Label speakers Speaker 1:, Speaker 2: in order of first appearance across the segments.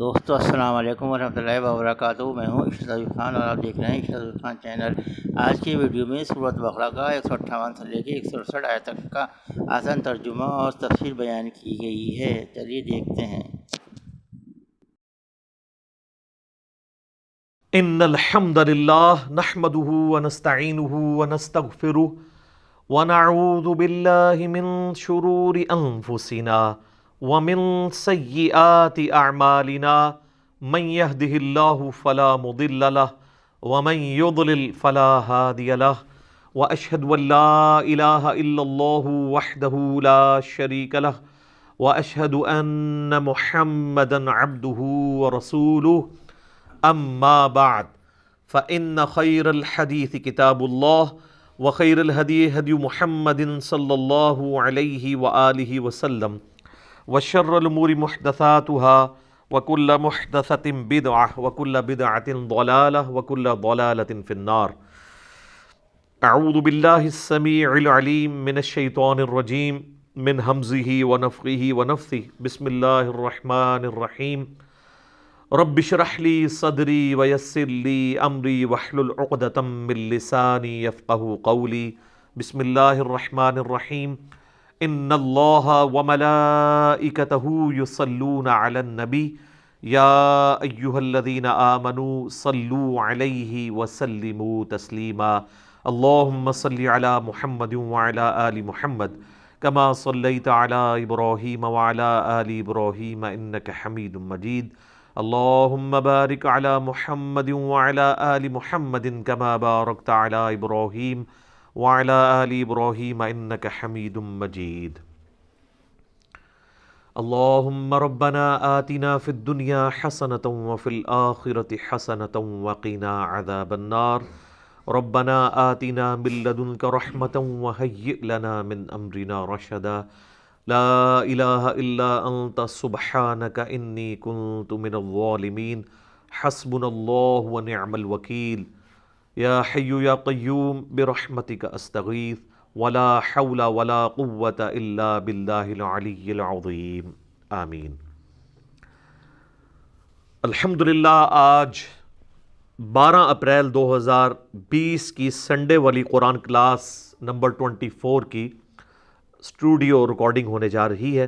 Speaker 1: دوستو السلام علیکم ورحمۃ اللہ وبرکاتہ۔ میں ہوں ارشاد علی خان اور آپ دیکھ رہے ہیں ارشاد علی خان چینل۔ آج کی ویڈیو میں سورۃ بقرہ کا 158 سے لے کے 168 آیت تک کا آسان ترجمہ اور تفسیر بیان کی گئی ہے۔ چلیے دیکھتے ہیں۔
Speaker 2: ان الحمد للہ نحمده ونستعینه ونستغفره ونعوذ باللہ من شرور انفسنا ومن سیئات اعمالنا من يهده الله فلا مضل له ومن يضلل فلا هادي له واشهد ان لا اله الا الله وحده لا شريك له واشهد ان محمدا عبده ورسوله اما بعد فان خير الحديث كتاب الله وخير الهدي هدي محمد صلى الله عليه واله وسلم وشر الامور محدثاتها وكل محدثة بدعة وكل بدعة ضلالة وكل ضلالة في النار۔ اعوذ بالله السميع العليم من الشيطان الرجيم من همزه ونفخه ونفثه بسم الله الرحمن الرحيم رب اشرح لي صدري ويسر لي امري واحلل عقدة من لساني يفقهوا قولي بسم الله الرحمن الرحيم ان الله وملائكته يصلون على النبي يا ايها الذين آمنوا صلوا عليه وسلموا تسليما اللهم صل على محمد وعلى آل محمد كما صليت على إبراهيم وعلى آل إبراهيم إنك حميد مجيد اللهم بارك على محمد وعلى آل محمد كما باركت على إبراهيم وعلى آل إبراهيم إنك حميد مجيد اللهم ربنا آتنا في الدنيا حسنة وفي الآخرة حسنة وقنا عذاب النار ربنا آتنا من لدنك رحمة وهيئ لنا من أمرنا رشدا لا الہ الا انت سبحانک انی کنت من الظالمین حسبنا اللہ ونعم الوکیل یا حی یا قیوم برحمتک استغیث ولا حول ولا قوة الا باللہ العلی العظیم آمین۔ الحمدللہ آج 12 اپریل 2020 کی سنڈے والی قرآن کلاس نمبر 24 کی اسٹوڈیو ریکارڈنگ ہونے جا رہی ہے۔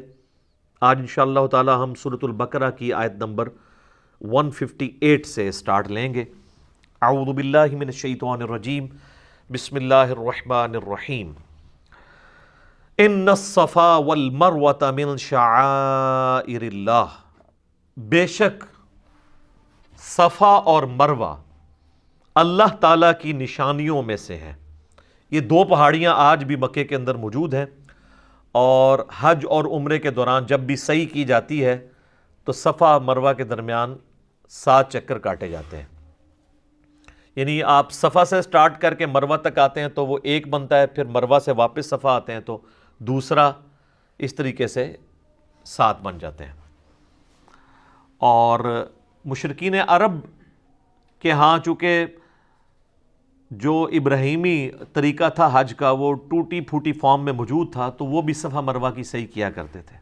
Speaker 2: آج انشاءاللہ تعالی ہم سورۃ البقرہ کی آیت نمبر 158 سے سٹارٹ لیں گے۔ اعوذ باللہ من الشیطان الرجیم بسم اللہ الرحمن الرحیم ان الصفا والمروۃ من شعائر اللہ، بے شک صفا اور مروہ اللہ تعالیٰ کی نشانیوں میں سے ہیں۔ یہ دو پہاڑیاں آج بھی مکے کے اندر موجود ہیں، اور حج اور عمرے کے دوران جب بھی سعی کی جاتی ہے تو صفا مروہ کے درمیان 7 چکر کاٹے جاتے ہیں۔ یعنی آپ صفا سے سٹارٹ کر کے مروہ تک آتے ہیں تو وہ ایک بنتا ہے، پھر مروہ سے واپس صفا آتے ہیں تو دوسرا، اس طریقے سے 7 بن جاتے ہیں۔ اور مشرکین عرب کے ہاں چونکہ جو ابراہیمی طریقہ تھا حج کا وہ ٹوٹی پھوٹی فارم میں موجود تھا، تو وہ بھی صفا مروہ کی صحیح کیا کرتے تھے۔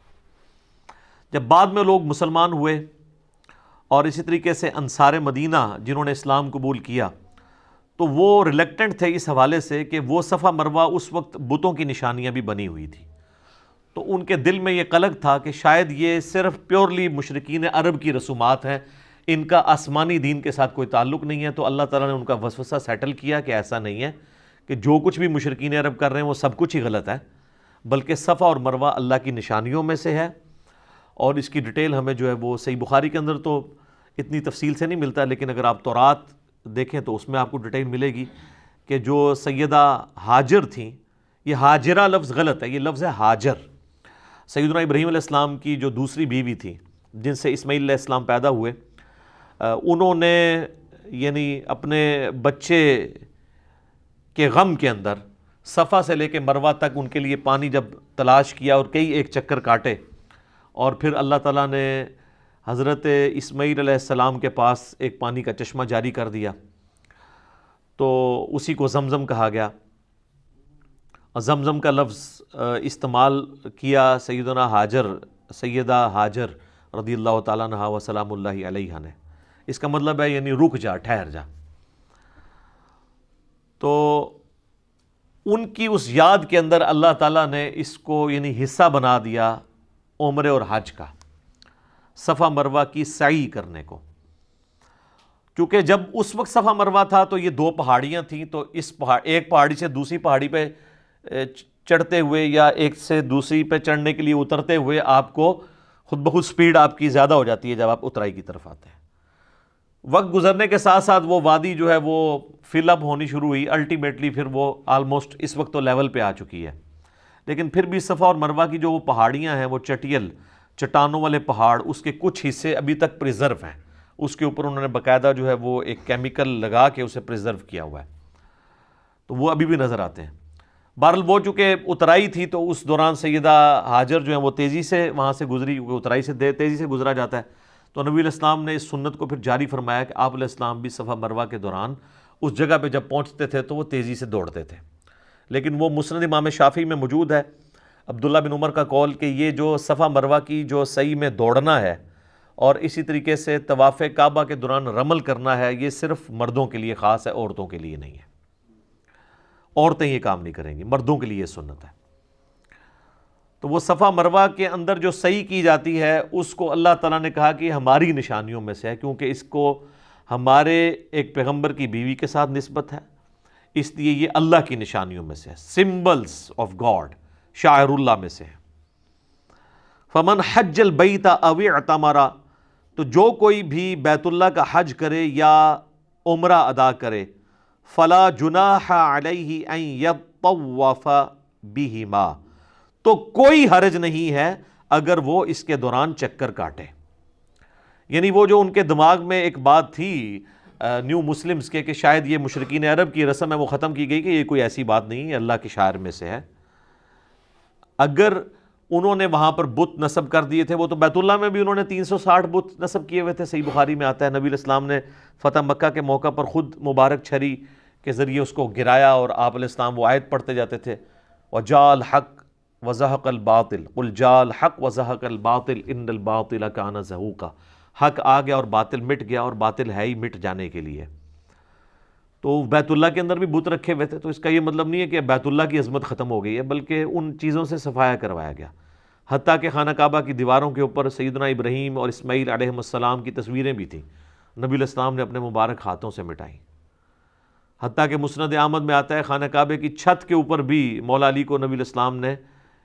Speaker 2: جب بعد میں لوگ مسلمان ہوئے اور اسی طریقے سے انصار مدینہ جنہوں نے اسلام قبول کیا، تو وہ ریلیکٹنٹ تھے اس حوالے سے کہ وہ صفا مروہ اس وقت بتوں کی نشانیاں بھی بنی ہوئی تھی، تو ان کے دل میں یہ قلق تھا کہ شاید یہ صرف پیورلی مشرکین عرب کی رسومات ہیں، ان کا آسمانی دین کے ساتھ کوئی تعلق نہیں ہے۔ تو اللہ تعالیٰ نے ان کا وسوسہ سیٹل کیا کہ ایسا نہیں ہے کہ جو کچھ بھی مشرکین عرب کر رہے ہیں وہ سب کچھ ہی غلط ہے، بلکہ صفا اور مروہ اللہ کی نشانیوں میں سے ہے۔ اور اس کی ڈیٹیل ہمیں جو ہے وہ صحیح بخاری کے اندر تو اتنی تفصیل سے نہیں ملتا، لیکن اگر آپ تورات دیکھیں تو اس میں آپ کو ڈیٹیل ملے گی کہ جو سیدہ ہاجر تھیں، یہ ہاجرہ لفظ غلط ہے، یہ لفظ ہے ہاجر۔ سیدنا ابراہیم علیہ السلام کی جو دوسری بیوی تھی جن سے اسماعیل علیہ السلام پیدا ہوئے، انہوں نے یعنی اپنے بچے کے غم کے اندر صفا سے لے کے مروہ تک ان کے لیے پانی جب تلاش کیا اور کئی ایک چکر کاٹے، اور پھر اللہ تعالیٰ نے حضرت اسماعیل علیہ السلام کے پاس ایک پانی کا چشمہ جاری کر دیا، تو اسی کو زمزم کہا گیا۔ زمزم کا لفظ استعمال کیا سیدہ ہاجر رضی اللہ تعالیٰ عنہا و سلام اللہ علیہا نے. اس کا مطلب ہے یعنی رک جا، ٹھہر جا. تو ان کی اس یاد کے اندر اللہ تعالیٰ نے اس کو یعنی حصہ بنا دیا عمرے اور حج کا، صفا مروہ کی سعی کرنے کو. کیونکہ جب اس وقت صفا مروہ تھا تو یہ دو پہاڑیاں تھیں، تو ایک پہاڑی سے دوسری پہاڑی پہ چڑھتے ہوئے یا ایک سے دوسری پہ چڑھنے کے لیے اترتے ہوئے آپ کو خود بخود سپیڈ آپ کی زیادہ ہو جاتی ہے جب آپ اترائی کی طرف آتے ہیں. وقت گزرنے کے ساتھ ساتھ وہ وادی جو ہے وہ فل اپ ہونی شروع ہوئی. الٹیمیٹلی پھر وہ آلموسٹ اس وقت تو لیول پہ آ چکی ہے. لیکن پھر بھی صفا اور مروہ کی جو وہ پہاڑیاں ہیں، وہ چٹانوں والے پہاڑ، اس کے کچھ حصے ابھی تک پریزرو ہیں. اس کے اوپر انہوں نے باقاعدہ جو ہے وہ ایک کیمیکل لگا کے اسے پریزرو کیا ہوا ہے، تو وہ ابھی بھی نظر آتے ہیں. بہرحال وہ چونکہ اترائی تھی تو اس دوران سیدہ ہاجر جو ہیں وہ تیزی سے وہاں سے گزری، کیونکہ اترائی سے تیزی سے گزرا جاتا ہے. تو نبی علیہ السلام نے اس سنت کو پھر جاری فرمایا کہ آپ علیہ السلام بھی صفا مروہ کے دوران اس جگہ پہ جب پہنچتے تھے تو وہ تیزی سے دوڑتے تھے. لیکن وہ مسند امام شافعی میں موجود ہے عبداللہ بن عمر کا قول کہ یہ جو صفا مروہ کی جو سعی میں دوڑنا ہے اور اسی طریقے سے طواف کعبہ کے دوران رمل کرنا ہے، یہ صرف مردوں کے لیے خاص ہے، عورتوں کے لیے نہیں ہے. عورتیں یہ کام نہیں کریں گی، مردوں کے لیے سنت ہے. تو وہ صفا مروہ کے اندر جو سعی کی جاتی ہے اس کو اللہ تعالیٰ نے کہا کہ ہماری نشانیوں میں سے ہے، کیونکہ اس کو ہمارے ایک پیغمبر کی بیوی کے ساتھ نسبت ہے، اس لیے یہ اللہ کی نشانیوں میں سے ہے، سمبلز آف گاڈ، شاعر اللہ میں سے ہے. فمن حج البیت او اعتمر، تو جو کوئی بھی بیت اللہ کا حج کرے یا عمرہ ادا کرے، فلا جناح علیہ ان یطوف بہما، تو کوئی حرج نہیں ہے اگر وہ اس کے دوران چکر کاٹے. یعنی وہ جو ان کے دماغ میں ایک بات تھی نیو مسلمز کے کہ شاید یہ مشرکین عرب کی رسم ہے، وہ ختم کی گئی کہ یہ کوئی ایسی بات نہیں ہے، اللہ کے شاعر میں سے ہے. اگر انہوں نے وہاں پر بت نصب کر دیے تھے، وہ تو بیت اللہ میں بھی انہوں نے 360 بت نصب کیے ہوئے تھے. صحیح بخاری میں آتا ہے نبی علیہ السلام نے فتح مکہ کے موقع پر خود مبارک چھری کے ذریعے اس کو گرایا اور آپ علیہ السلام وہ آیت پڑھتے جاتے تھے، وَجَاءَ الْحَقُّ وَزَهَقَ الْبَاطِلُ قُلْ جَاءَ الْحَقُّ وَزَهَقَ الْبَاطِلُ إِنَّ الْبَاطِلَ كَانَ زَهُوقًا. حق آ گیا اور باطل مٹ گیا، اور باطل ہے ہی مٹ جانے کے لیے. تو بیت اللہ کے اندر بھی بت رکھے ہوئے تھے، تو اس کا یہ مطلب نہیں ہے کہ بیت اللہ کی عظمت ختم ہو گئی ہے، بلکہ ان چیزوں سے صفایا کروایا گیا. حتیٰ کہ خانہ کعبہ کی دیواروں کے اوپر سیدنا ابراہیم اور اسماعیل علیہ السلام کی تصویریں بھی تھیں، نبی علیہ السلام نے اپنے مبارک ہاتھوں سے مٹائیں. حتیٰ کہ مسند احمد میں آتا ہے خانہ کعبے کی چھت کے اوپر بھی مولا علی کو نبی علیہ السلام نے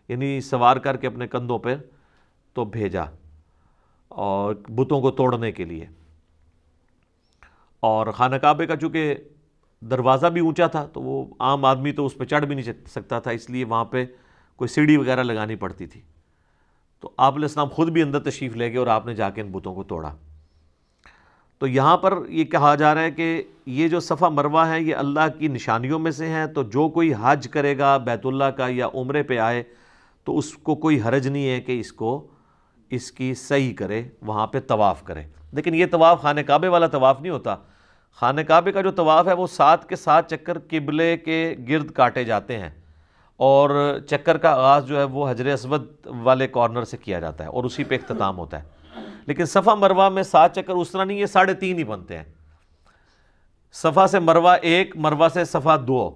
Speaker 2: یعنی سوار کر کے اپنے کندھوں پہ تو بھیجا اور بتوں کو توڑنے کے لیے. اور خانہ کعبے کا چونکہ دروازہ بھی اونچا تھا تو وہ عام آدمی تو اس پہ چڑھ بھی نہیں سکتا تھا، اس لیے وہاں پہ کوئی سیڑھی وغیرہ لگانی پڑتی تھی. تو آپ علیہ السلام خود بھی اندر تشریف لے گئے اور آپ نے جا کے ان بتوں کو توڑا. تو یہاں پر یہ کہا جا رہا ہے کہ یہ جو صفا مروہ ہے یہ اللہ کی نشانیوں میں سے ہیں. تو جو کوئی حج کرے گا بیت اللہ کا یا عمرے پہ آئے تو اس کو کوئی حرج نہیں ہے کہ اس کی سعی کرے، وہاں پہ طواف کرے. لیکن یہ طواف خانہ کعبے والا طواف نہیں ہوتا. خانہ کعبے کا جو طواف ہے وہ 7 کے 7 چکر قبلے کے گرد کاٹے جاتے ہیں، اور چکر کا آغاز جو ہے وہ حجر اسود والے کارنر سے کیا جاتا ہے اور اسی پہ اختتام ہوتا ہے. لیکن صفا مروہ میں 7 چکر اس طرح نہیں، یہ 3.5 ہی بنتے ہیں. صفا سے مروہ 1، مروہ سے صفا 2،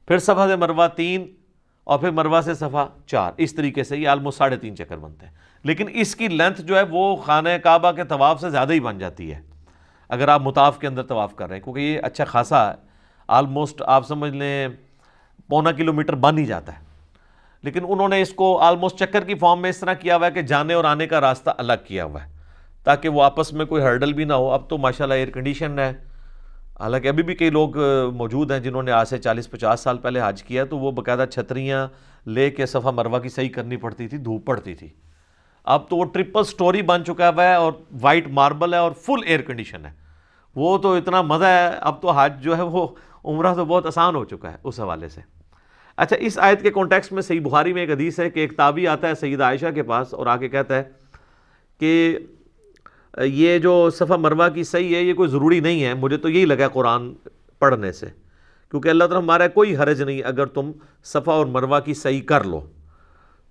Speaker 2: پھر صفا سے مروہ 3، اور پھر مروہ سے صفا 4. اس طریقے سے یہ آلموسٹ 3.5 چکر بنتے ہیں. لیکن اس کی لینتھ جو ہے وہ خانہ کعبہ کے طواف سے زیادہ ہی بن جاتی ہے اگر آپ مطاف کے اندر طواف کر رہے ہیں، کیونکہ یہ اچھا خاصا ہے، آلموسٹ آپ سمجھ لیں 0.25 کلومیٹر بن ہی جاتا ہے. لیکن انہوں نے اس کو آلموسٹ چکر کی فارم میں اس طرح کیا ہوا ہے کہ جانے اور آنے کا راستہ الگ کیا ہوا ہے تاکہ وہ آپس میں کوئی ہرڈل بھی نہ ہو. اب تو ماشاءاللہ ایئر کنڈیشن ہے، حالانکہ ابھی بھی کئی لوگ موجود ہیں جنہوں نے آج سے 40-50 سال پہلے حج کیا تو وہ باقاعدہ چھتریاں لے کے صفا مروہ کی صحیح کرنی پڑتی تھی، دھوپ پڑتی تھی. اب تو وہ ٹرپل سٹوری بن چکا ہوا ہے اور وائٹ ماربل ہے اور فل ایئر کنڈیشن ہے. وہ تو اتنا مزہ ہے. اب تو حج جو ہے وہ عمرہ تو بہت آسان ہو چکا ہے اس حوالے سے. اچھا، اس آیت کے کانٹیکسٹ میں صحیح بخاری میں ایک حدیث ہے کہ ایک تابعی آتا ہے سیدہ عائشہ کے پاس اور آ کے کہتا ہے کہ یہ جو صفا مروہ کی صحیح ہے یہ کوئی ضروری نہیں ہے، مجھے تو یہی لگا قرآن پڑھنے سے، کیونکہ اللہ تعالیٰ ہمارا کوئی حرج نہیں اگر تم صفا اور مروہ کی صحیح کر لو.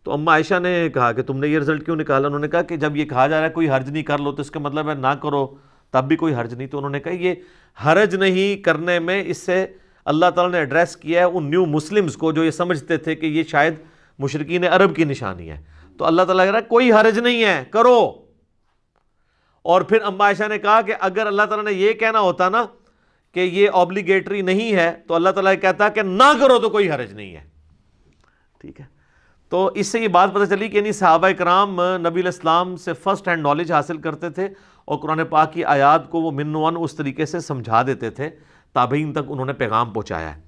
Speaker 2: تو اما عائشہ نے کہا کہ تم نے یہ رزلٹ کیوں نکالا؟ انہوں نے کہا کہ جب یہ کہا جا رہا ہے کوئی حرج نہیں کر لو، تو اس کا مطلب ہے نہ کرو تب بھی کوئی حرج نہیں. تو انہوں نے کہا یہ حرج نہیں کرنے میں اس سے اللہ تعالیٰ نے ایڈریس کیا ہے ان نیو مسلمز کو جو یہ سمجھتے تھے کہ یہ شاید مشرکین عرب کی نشانی ہے. تو اللہ تعالیٰ کہہ رہا ہے کوئی حرج نہیں ہے، کرو. اور پھر اما عائشہ نے کہا کہ اگر اللہ تعالیٰ نے یہ کہنا ہوتا نا کہ یہ اوبلیگیٹری نہیں ہے تو اللہ تعالیٰ کہتا کہ نہ کرو تو کوئی حرج نہیں ہے. ٹھیک ہے، تو اس سے یہ بات پتہ چلی کہ یعنی صحابہ کرام نبی علیہ السلام سے فرسٹ ہینڈ نالج حاصل کرتے تھے اور قرآن پاک کی آیات کو وہ من ون اس طریقے سے سمجھا دیتے تھے، تابعین تک انہوں نے پیغام پہنچایا ہے.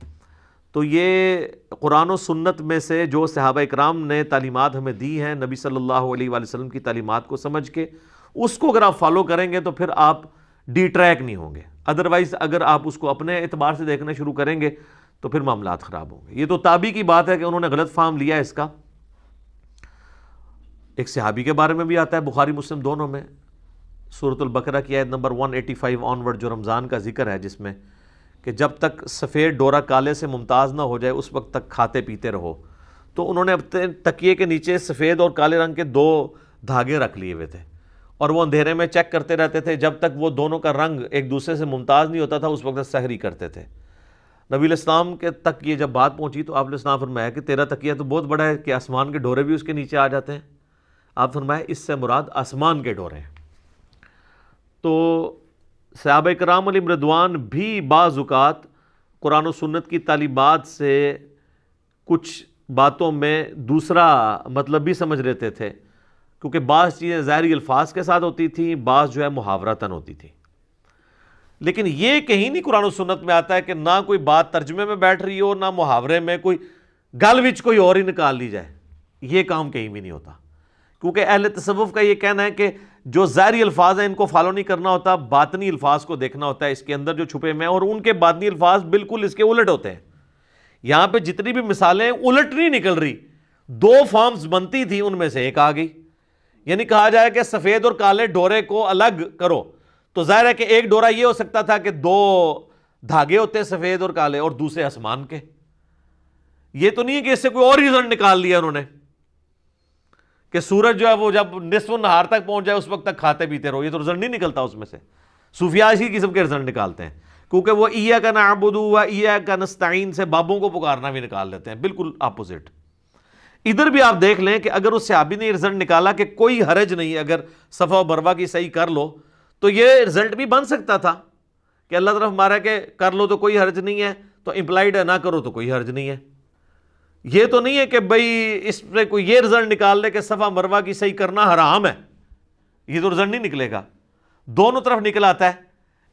Speaker 2: تو یہ قرآن و سنت میں سے جو صحابہ کرام نے تعلیمات ہمیں دی ہیں نبی صلی اللہ علیہ وآلہ وسلم کی تعلیمات کو سمجھ کے، اس کو اگر آپ فالو کریں گے تو پھر آپ ڈی ٹریک نہیں ہوں گے. ادروائز اگر آپ اس کو اپنے اعتبار سے دیکھنا شروع کریں گے تو پھر معاملات خراب ہوں گے. یہ تو تابعی کی بات ہے کہ انہوں نے غلط فہم لیا اس کا. ایک صحابی کے بارے میں بھی آتا ہے بخاری مسلم دونوں میں، سورۃ البقرہ کی آیت نمبر 185 آنورڈ، جو رمضان کا ذکر ہے، جس میں کہ جب تک سفید ڈورا کالے سے ممتاز نہ ہو جائے اس وقت تک کھاتے پیتے رہو. تو انہوں نے اپنے تکیے کے نیچے سفید اور کالے رنگ کے 2 دھاگے رکھ لیے ہوئے تھے اور وہ اندھیرے میں چیک کرتے رہتے تھے جب تک وہ دونوں کا رنگ ایک دوسرے سے ممتاز نہیں ہوتا تھا، اس وقت سحری کرتے تھے. نبی علیہ السلام کے تک یہ جب بات پہنچی تو آپ علیہ السلام فرمایا کہ تیرا تکیہ تو بہت بڑا ہے کہ آسمان کے ڈورے بھی اس کے نیچے آ جاتے ہیں. آپ فرمایا اس سے مراد آسمان کے ڈورے ہیں. تو صحابہ کرام علیہم رضوان بھی بعض اوقات قرآن و سنت کی تعلیمات سے کچھ باتوں میں دوسرا مطلب بھی سمجھ لیتے تھے، کیونکہ بعض چیزیں ظاہری الفاظ کے ساتھ ہوتی تھیں، بعض جو ہے محاورتاً ہوتی تھی. لیکن یہ کہیں نہیں قرآن و سنت میں آتا ہے کہ نہ کوئی بات ترجمے میں بیٹھ رہی ہو، نہ محاورے میں کوئی گل وچ کوئی اور ہی نکال لی جائے. یہ کام کہیں بھی نہیں ہوتا، کیونکہ اہل تصوف کا یہ کہنا ہے کہ جو ظاہری الفاظ ہیں ان کو فالو نہیں کرنا ہوتا، باطنی الفاظ کو دیکھنا ہوتا ہے، اس کے اندر جو چھپے ہوئے ہیں، اور ان کے باطنی الفاظ بالکل اس کے الٹ ہوتے ہیں. یہاں پہ جتنی بھی مثالیں الٹ نہیں نکل رہی، 2 فارمز بنتی تھی ان میں سے ایک آ گئی. یعنی کہا جائے کہ سفید اور کالے ڈورے کو الگ کرو، تو ظاہر ہے کہ ایک ڈورا یہ ہو سکتا تھا کہ 2 دھاگے ہوتے سفید اور کالے اور دوسرے آسمان کے. یہ تو نہیں ہے کہ اس سے کوئی اور ریزن نکال لیا انہوں نے کہ سورج جو ہے وہ جب نصف النہار تک پہنچ جائے اس وقت تک کھاتے پیتے رہو. یہ تو رزلٹ نہیں نکلتا اس میں سے. صوفیاء اسی قسم کے رزلٹ نکالتے ہیں، کیونکہ وہ ایاک نعبد و ایاک نستعین سے بابوں کو پکارنا بھی نکال لیتے ہیں، بالکل اپوزٹ. ادھر بھی آپ دیکھ لیں کہ اگر اس صحابی نے رزلٹ نکالا کہ کوئی حرج نہیں اگر صفا و مروہ کی صحیح کر لو، تو یہ رزلٹ بھی بن سکتا تھا کہ اللہ طرف ہمارا کہ کر لو تو کوئی حرج نہیں ہے، تو امپلائڈ ہے نہ کرو تو کوئی حرج نہیں ہے. یہ تو نہیں ہے کہ بھئی اس پہ کوئی یہ رزلٹ نکال لے کہ صفا مروہ کی صحیح کرنا حرام ہے. یہ تو رزلٹ نہیں نکلے گا، دونوں طرف نکل آتا ہے.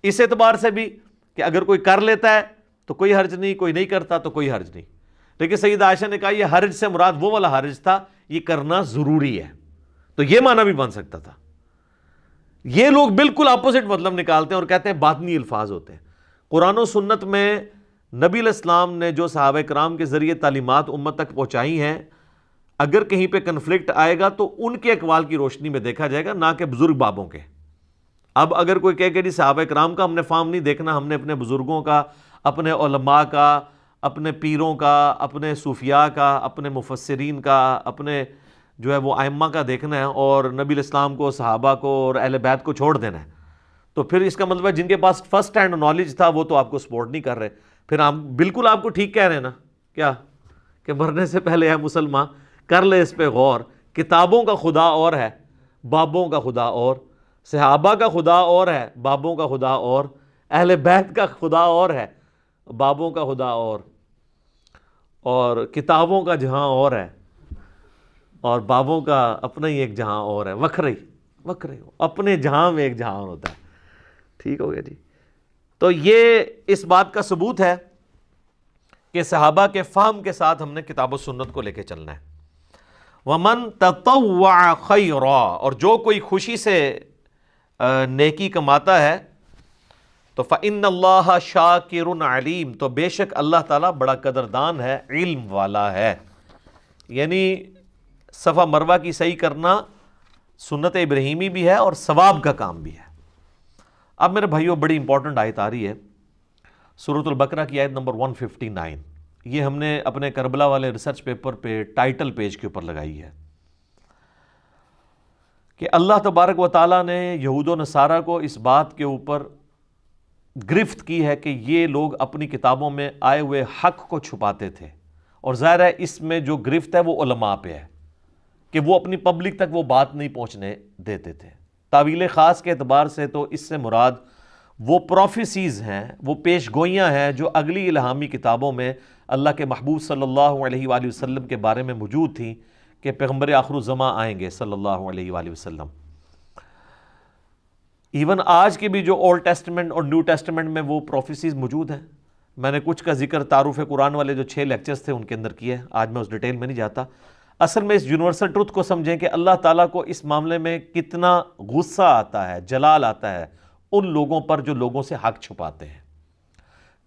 Speaker 2: اس اعتبار سے بھی کہ اگر کوئی کر لیتا ہے تو کوئی حرج نہیں، کوئی نہیں کرتا تو کوئی حرج نہیں. لیکن سیدہ عائشہ نے کہا یہ حرج سے مراد وہ والا حرج تھا، یہ کرنا ضروری ہے. تو یہ معنی بھی بن سکتا تھا. یہ لوگ بالکل اپوزٹ مطلب نکالتے ہیں اور کہتے ہیں باطنی الفاظ ہوتے ہیں. قرآن و سنت میں نبی علیہ السلام نے جو صحابہ کرام کے ذریعے تعلیمات امت تک پہنچائی ہیں، اگر کہیں پہ کنفلکٹ آئے گا تو ان کے اقوال کی روشنی میں دیکھا جائے گا، نہ کہ بزرگ بابوں کے. اب اگر کوئی کہے کہ جی صحابہ کرام کا ہم نے فارم نہیں دیکھنا، ہم نے اپنے بزرگوں کا، اپنے علماء کا، اپنے پیروں کا، اپنے صوفیاء کا، اپنے مفسرین کا، اپنے جو ہے وہ ائمہ کا دیکھنا ہے، اور نبی علیہ السلام کو، صحابہ کو اور اہل بیت کو چھوڑ دینا ہے، تو پھر اس کا مطلب ہے جن کے پاس فرسٹ ہینڈ نالج تھا وہ تو آپ کو سپورٹ نہیں کر رہے. پھر ہم بالکل آپ کو ٹھیک کہہ رہے ہیں نا، کیا کہ مرنے سے پہلے ہے مسلمان کر لے اس پہ غور. کتابوں کا خدا اور ہے، بابوں کا خدا اور، صحابہ کا خدا اور ہے، بابوں کا خدا اور، اہل بیت کا خدا اور ہے، بابوں کا خدا اور کتابوں کا جہاں اور ہے، اور بابوں کا اپنا ہی ایک جہاں اور ہے. وکھرے اپنے جہاں میں ایک جہاں اور ہوتا ہے. ٹھیک ہو گیا جی. تو یہ اس بات کا ثبوت ہے کہ صحابہ کے فہم کے ساتھ ہم نے کتاب و سنت کو لے کے چلنا ہے. وَمَن تَطَوَّعَ خَيْرًا، اور جو کوئی خوشی سے نیکی کماتا ہے تو فَإِنَّ اللَّهَ شَاكِرٌ عَلِيمٌ، تو بے شک اللہ تعالیٰ بڑا قدردان ہے، علم والا ہے. یعنی صفا مروہ کی صحیح کرنا سنت ابراہیمی بھی ہے اور ثواب کا کام بھی ہے. اب میرے بھائیوں بڑی امپورٹنٹ آیت آ رہی ہے، سورۃ البقرہ کی آیت نمبر 159. یہ ہم نے اپنے کربلا والے ریسرچ پیپر پہ ٹائٹل پیج کے اوپر لگائی ہے کہ اللہ تبارک و تعالیٰ نے یہود و نصارہ کو اس بات کے اوپر گرفت کی ہے کہ یہ لوگ اپنی کتابوں میں آئے ہوئے حق کو چھپاتے تھے، اور ظاہر ہے اس میں جو گرفت ہے وہ علماء پہ ہے کہ وہ اپنی پبلک تک وہ بات نہیں پہنچنے دیتے تھے۔ تعویل خاص کے اعتبار سے تو اس سے مراد وہ پروفیسیز ہیں، وہ پیش گوئیاں ہیں جو اگلی الہامی کتابوں میں اللہ کے محبوب صلی اللہ علیہ وآلہ وسلم کے بارے میں موجود تھیں کہ پیغمبر آخر الزماں آئیں گے صلی اللہ علیہ وآلہ وسلم۔ ایون آج کے بھی جو اولڈ ٹیسٹمنٹ اور نیو ٹیسٹمنٹ میں وہ پروفیسیز موجود ہیں۔ میں نے کچھ کا ذکر تعارف قرآن والے جو 6 لیکچرز تھے ان کے اندر کیا ہے، آج میں اس ڈیٹیل میں نہیں جاتا۔ اصل میں اس یونیورسل ٹروتھ کو سمجھیں کہ اللہ تعالیٰ کو اس معاملے میں کتنا غصہ آتا ہے، جلال آتا ہے ان لوگوں پر جو لوگوں سے حق چھپاتے ہیں،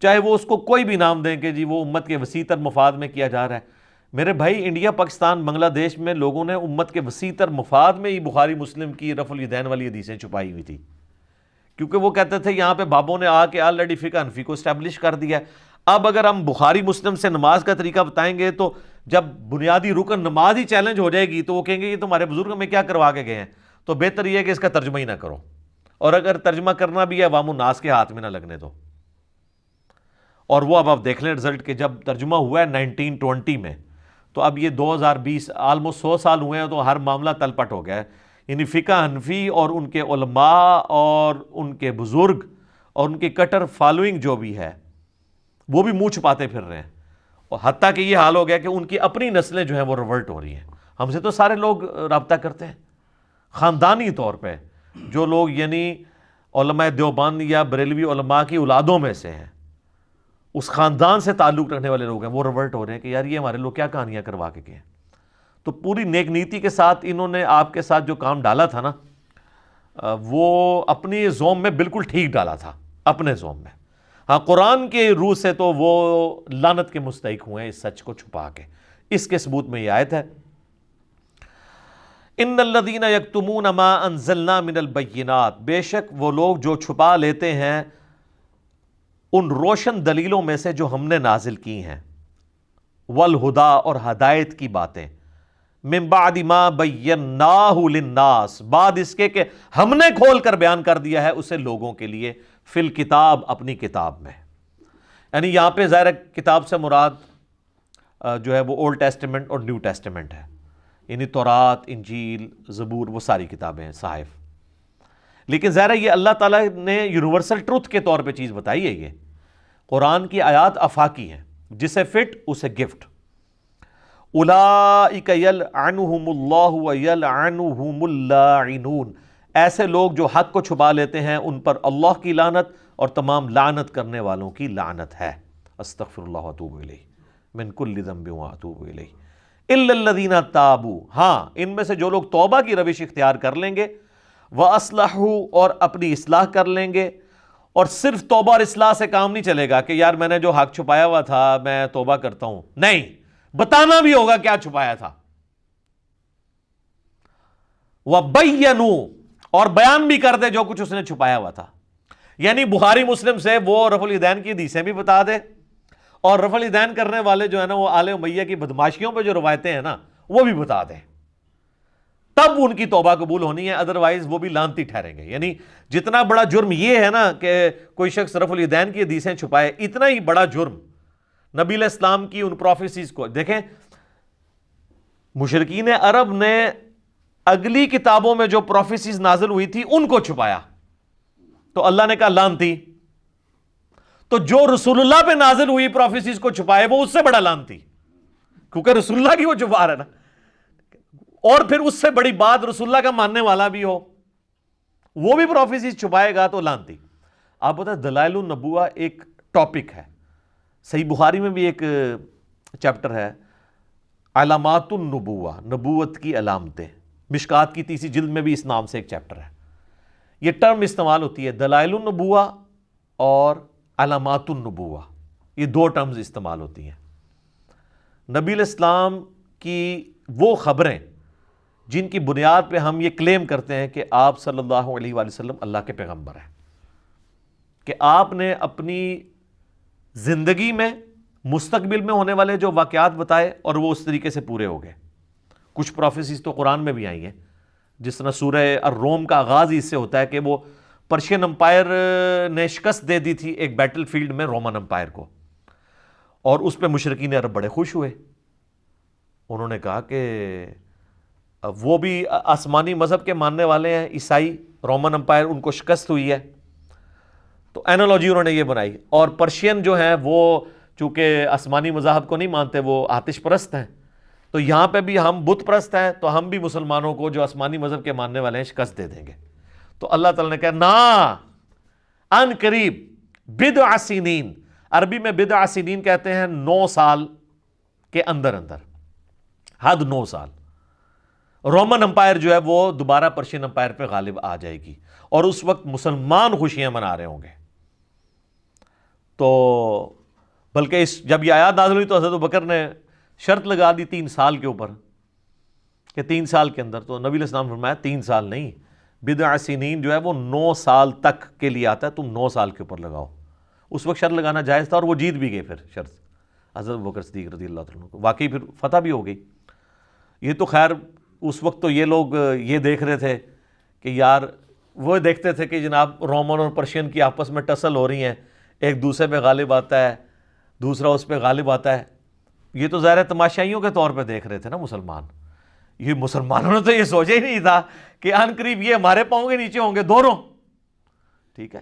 Speaker 2: چاہے وہ اس کو کوئی بھی نام دیں کہ جی وہ امت کے وسیع تر مفاد میں کیا جا رہا ہے۔ میرے بھائی، انڈیا، پاکستان، بنگلہ دیش میں لوگوں نے امت کے وسیع تر مفاد میں ہی بخاری مسلم کی رفع الیدین والی حدیثیں چھپائی ہوئی تھی، کیونکہ وہ کہتے تھے یہاں پہ بابوں نے آ کے آلریڈی فقہ حنفی کو اسٹیبلش کر دیا ہے۔ اب اگر ہم بخاری مسلم سے نماز کا طریقہ بتائیں گے تو جب بنیادی رکن نماز ہی چیلنج ہو جائے گی تو وہ کہیں گے یہ تمہارے بزرگ میں کیا کروا کے گئے ہیں، تو بہتر یہ ہے کہ اس کا ترجمہ ہی نہ کرو، اور اگر ترجمہ کرنا بھی ہے عوام الناس کے ہاتھ میں نہ لگنے دو۔ اور وہ اب آپ دیکھ لیں رزلٹ کہ جب ترجمہ ہوا ہے 1920 میں، تو اب یہ 2020 آلموسٹ 100 سال ہوئے ہیں، تو ہر معاملہ تلپٹ ہو گیا ہے۔ یعنی فقہ حنفی اور ان کے علماء اور ان کے بزرگ اور ان کی کٹر فالوئنگ جو بھی ہے وہ بھی منہ چھپاتے پھر رہے ہیں، اور حتیٰ کہ یہ حال ہو گیا کہ ان کی اپنی نسلیں جو ہیں وہ ریورٹ ہو رہی ہیں۔ ہم سے تو سارے لوگ رابطہ کرتے ہیں خاندانی طور پہ، جو لوگ یعنی علماء دیوبند یا بریلوی علماء کی اولادوں میں سے ہیں، اس خاندان سے تعلق رکھنے والے لوگ ہیں، وہ ریورٹ ہو رہے ہیں کہ یار یہ ہمارے لوگ کیا کہانیاں کروا کے گئے ہیں۔ تو پوری نیک نیتی کے ساتھ انہوں نے آپ کے ساتھ جو کام ڈالا تھا نا، وہ اپنی زوم میں بالکل ٹھیک ڈالا تھا، اپنے زوم میں۔ ہاں، قرآن کے روح سے تو وہ لعنت کے مستحق ہوئے ہیں اس سچ کو چھپا کے۔ اس کے ثبوت میں یہ آیت ہے، ان الذین یکتمون ما انزلنا من البینات، بے شک وہ لوگ جو چھپا لیتے ہیں ان روشن دلیلوں میں سے جو ہم نے نازل کی ہیں، والہدا، اور ہدایت کی باتیں، من بعد ما بیناہ للناس، بعد اس کے کہ ہم نے کھول کر بیان کر دیا ہے اسے لوگوں کے لیے، فی الکتاب، اپنی کتاب میں۔ یعنی یہاں پہ ظاہر کتاب سے مراد جو ہے وہ اولڈ ٹیسٹمنٹ اور نیو ٹیسٹمنٹ ہے، یعنی تورات، انجیل، زبور، وہ ساری کتابیں ہیں، صحائف۔ لیکن ظاہر یہ اللہ تعالیٰ نے یونیورسل ٹروتھ کے طور پہ چیز بتائی ہے۔ یہ قرآن کی آیات آفاقی ہیں، جسے فٹ اسے گفٹ۔ اولئک یلعنہم اللہ ویلعنہم اللاعنون، ایسے لوگ جو حق کو چھپا لیتے ہیں ان پر اللہ کی لعنت اور تمام لعنت کرنے والوں کی لعنت ہے۔ استغفر اللہ واتوب الیہ من کل ذنب واتوب الیہ الا الذین تابوا، ہاں ان میں سے جو لوگ توبہ کی روش اختیار کر لیں گے، واصلحوا، اور اپنی اصلاح کر لیں گے۔ اور صرف توبہ اور اصلاح سے کام نہیں چلے گا کہ یار میں نے جو حق چھپایا ہوا تھا میں توبہ کرتا ہوں، نہیں، بتانا بھی ہوگا کیا چھپایا تھا۔ وَبَيَّنُوا، اور بیان بھی کر دے جو کچھ اس نے چھپایا ہوا تھا۔ یعنی بخاری مسلم سے وہ رفع الیدین کی حدیثیں بھی بتا دے، اور رفع الیدین کرنے والے جو ہے نا وہ آل امیہ کی بدماشیوں پہ جو روایتیں ہیں نا وہ بھی بتا دے، تب ان کی توبہ قبول ہونی ہے، ادروائز وہ بھی لعنتی ٹھہریں گے۔ یعنی جتنا بڑا جرم یہ ہے نا کہ کوئی شخص رفع الیدین کی حدیثیں چھپائے، اتنا ہی بڑا جرم نبی علیہ السلام کی ان پروفیسیز کو دیکھیں۔ مشرکین عرب نے اگلی کتابوں میں جو پروفیسیز نازل ہوئی تھی ان کو چھپایا، تو اللہ نے کہا لعنتی۔ تو جو رسول اللہ پہ نازل ہوئی پروفیسیز کو چھپائے وہ اس سے بڑا لعنتی، کیونکہ رسول اللہ کی وہ چھپا رہا ہے نا۔ اور پھر اس سے بڑی بات رسول اللہ کا ماننے والا بھی ہو وہ بھی پروفیسیز چھپائے گا تو لعنتی۔ آپ بتائیں دلائل النبوہ ایک ٹاپک ہے، صحیح بخاری میں بھی ایک چیپٹر ہے علامات النبوہ، نبوت کی علامتیں، مشکات کی 30 جلد میں بھی اس نام سے ایک چیپٹر ہے۔ یہ ٹرم استعمال ہوتی ہے، دلائل النبوہ اور علامات النبوہ، یہ 2 ٹرمز استعمال ہوتی ہیں۔ نبی علیہ السلام کی وہ خبریں جن کی بنیاد پہ ہم یہ کلیم کرتے ہیں کہ آپ صلی اللہ علیہ وآلہ وسلم اللہ کے پیغمبر ہیں، کہ آپ نے اپنی زندگی میں مستقبل میں ہونے والے جو واقعات بتائے اور وہ اس طریقے سے پورے ہو گئے. کچھ پروفیسیز تو قرآن میں بھی آئی ہیں, جس طرح سورہ الروم کا آغاز ہی اس سے ہوتا ہے کہ وہ پرشین امپائر نے شکست دے دی تھی ایک بیٹل فیلڈ میں رومن امپائر کو, اور اس پہ مشرکین عرب بڑے خوش ہوئے. انہوں نے کہا کہ وہ بھی آسمانی مذہب کے ماننے والے ہیں, عیسائی, رومن امپائر, ان کو شکست ہوئی ہے. تو اینالوجی انہوں نے یہ بنائی, اور پرشین جو ہیں وہ چونکہ آسمانی مذاہب کو نہیں مانتے, وہ آتش پرست ہیں, تو یہاں پہ بھی ہم بت پرست ہیں, تو ہم بھی مسلمانوں کو جو آسمانی مذہب کے ماننے والے ہیں شکست دے دیں گے. تو اللہ تعالیٰ نے کہا نا, ان قریب, بضع سنین, عربی میں بضع سنین کہتے ہیں 9 سال کے اندر اندر, حد 9 سال. رومن امپائر جو ہے وہ دوبارہ پرشین امپائر پہ غالب آ جائے گی, اور اس وقت مسلمان خوشیاں منا رہے ہوں گے. تو بلکہ جب یہ آیات نازل ہوئی تو حضرت ابوبکر نے شرط لگا دی 3 سال کے اوپر, کہ 3 سال کے اندر. تو نبی علیہ السلام نے فرمایا 3 سال نہیں, بضع سنین جو ہے وہ 9 سال تک کے لیے آتا ہے, تم 9 سال کے اوپر لگاؤ. اس وقت شرط لگانا جائز تھا, اور وہ جیت بھی گئے پھر شرط, حضرت ابوبکر صدیق رضی اللہ عنہ کو. واقعی پھر فتح بھی ہو گئی. یہ تو خیر اس وقت تو یہ لوگ یہ دیکھ رہے تھے کہ یار, وہ دیکھتے تھے کہ جناب رومن اور پرشین کی آپس میں ٹسل ہو رہی ہیں, ایک دوسرے پہ غالب آتا ہے, دوسرا اس پہ غالب آتا ہے. یہ تو ظاہر تماشائیوں کے طور پہ دیکھ رہے تھے نا مسلمان. یہ مسلمانوں نے تو یہ سوچا ہی نہیں تھا کہ ان قریب یہ ہمارے پاؤں کے نیچے ہوں گے دونوں. ٹھیک ہے,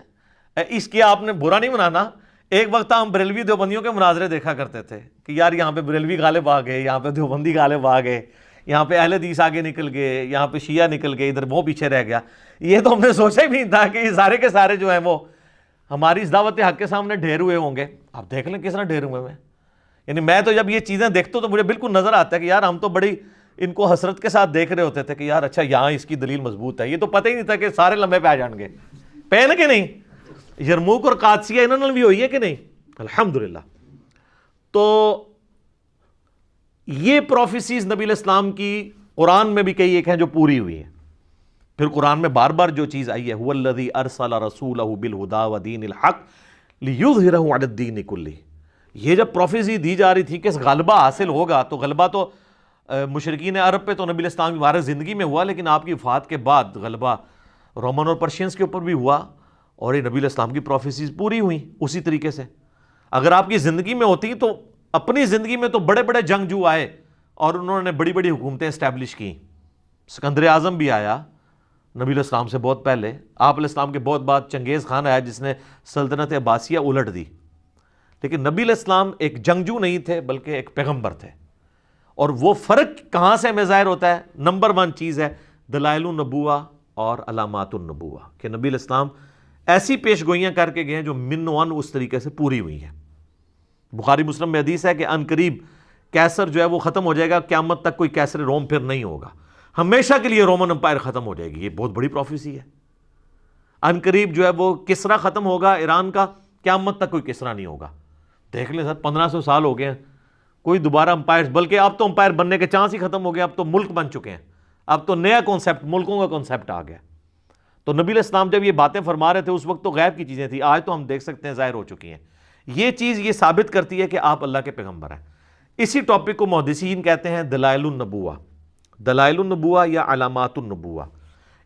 Speaker 2: اس کی آپ نے برا نہیں منانا. ایک وقت ہم بریلوی دیوبندیوں کے مناظرے دیکھا کرتے تھے کہ یار یہاں پہ بریلوی غالب آ گئے, یہاں پہ دیوبندی غالب آ گئے, یہاں پہ اہل حدیث آگے نکل گئے, یہاں پہ شیعہ نکل گئے, ادھر وہ پیچھے رہ گیا. یہ تو ہم نے سوچا ہی نہیں تھا کہ یہ سارے کے سارے جو ہیں وہ ہماری اس دعوت حق کے سامنے ڈھیر ہوئے ہوں گے. آپ دیکھ لیں کس طرح ڈھیر ہوئے ہیں. یعنی میں تو جب یہ چیزیں دیکھتا ہوں تو مجھے بالکل نظر آتا ہے کہ یار ہم تو بڑی ان کو حسرت کے ساتھ دیکھ رہے ہوتے تھے کہ یار اچھا یہاں اس کی دلیل مضبوط ہے. یہ تو پتہ ہی نہیں تھا کہ سارے لمبے پہ آ جان گے. پہن کے نہیں, یرموک اور قادسیہ انہوں نے بھی ہوئی ہے کہ نہیں, الحمدللہ. تو یہ پروفیسیز نبی علیہ السلام کی قرآن میں بھی کئی ایک ہیں جو پوری ہوئی ہیں. پھر قرآن میں بار بار جو چیز آئی ہے, هو الذی ارسل رسولہ بالہدی ودین الحق لیظہرہ علی الدین کلہ. یہ جب پروفیسی دی جا رہی تھی کہ غلبہ حاصل ہوگا, تو غلبہ تو مشرکین عرب پہ تو نبی علیہ السلام کی وارث زندگی میں ہوا, لیکن آپ کی وفات کے بعد غلبہ رومن اور پرشینز کے اوپر بھی ہوا, اور یہ نبی علیہ السلام کی پروفیسیز پوری ہوئیں اسی طریقے سے. اگر آپ کی زندگی میں ہوتی تو اپنی زندگی میں تو بڑے بڑے جنگجو آئے اور انہوں نے بڑی بڑی حکومتیں اسٹیبلش کی. سکندر اعظم بھی آیا نبی علیہ السلام سے بہت پہلے. آپ علیہ السلام کے بہت بعد چنگیز خان آیا جس نے سلطنت عباسیہ الٹ دی. لیکن نبی علیہ السلام ایک جنگجو نہیں تھے بلکہ ایک پیغمبر تھے. اور وہ فرق کہاں سے ہمیں ظاہر ہوتا ہے؟ نمبر 1 چیز ہے دلائل النبوہ اور علامات النبوہ, کہ نبی علیہ السلام ایسی پیش گوئیاں کر کے گئے ہیں جو من و عن اس طریقے سے پوری ہوئی ہیں. بخاری مسلم میں حدیث ہے کہ ان قریب کیسر جو ہے وہ ختم ہو جائے گا, قیامت تک کوئی کیسر روم پھر نہیں ہوگا, ہمیشہ کے لیے رومن امپائر ختم ہو جائے گی. یہ بہت بڑی پروفیسی ہے. ان قریب جو ہے وہ کسرا ختم ہوگا ایران کا, قیامت تک کوئی کسرا نہیں ہوگا. دیکھ لیں سر 1500 سال ہو گئے ہیں, کوئی دوبارہ امپائر, بلکہ اب تو امپائر بننے کے چانس ہی ختم ہو گئے, اب تو ملک بن چکے ہیں, اب تو نیا کانسیپٹ, ملکوں کا کانسیپٹ آ گیا. تو نبی علیہ السلام جب یہ باتیں فرما رہے تھے اس وقت تو غیب کی چیزیں تھیں, آج تو ہم دیکھ سکتے ہیں ظاہر ہو چکی ہیں. یہ چیز یہ ثابت کرتی ہے کہ آپ اللہ کے پیغمبر ہیں. اسی ٹاپک کو محدثین کہتے ہیں دلائل النبوہ, دلائل النبوہ یا علامات النبوہ.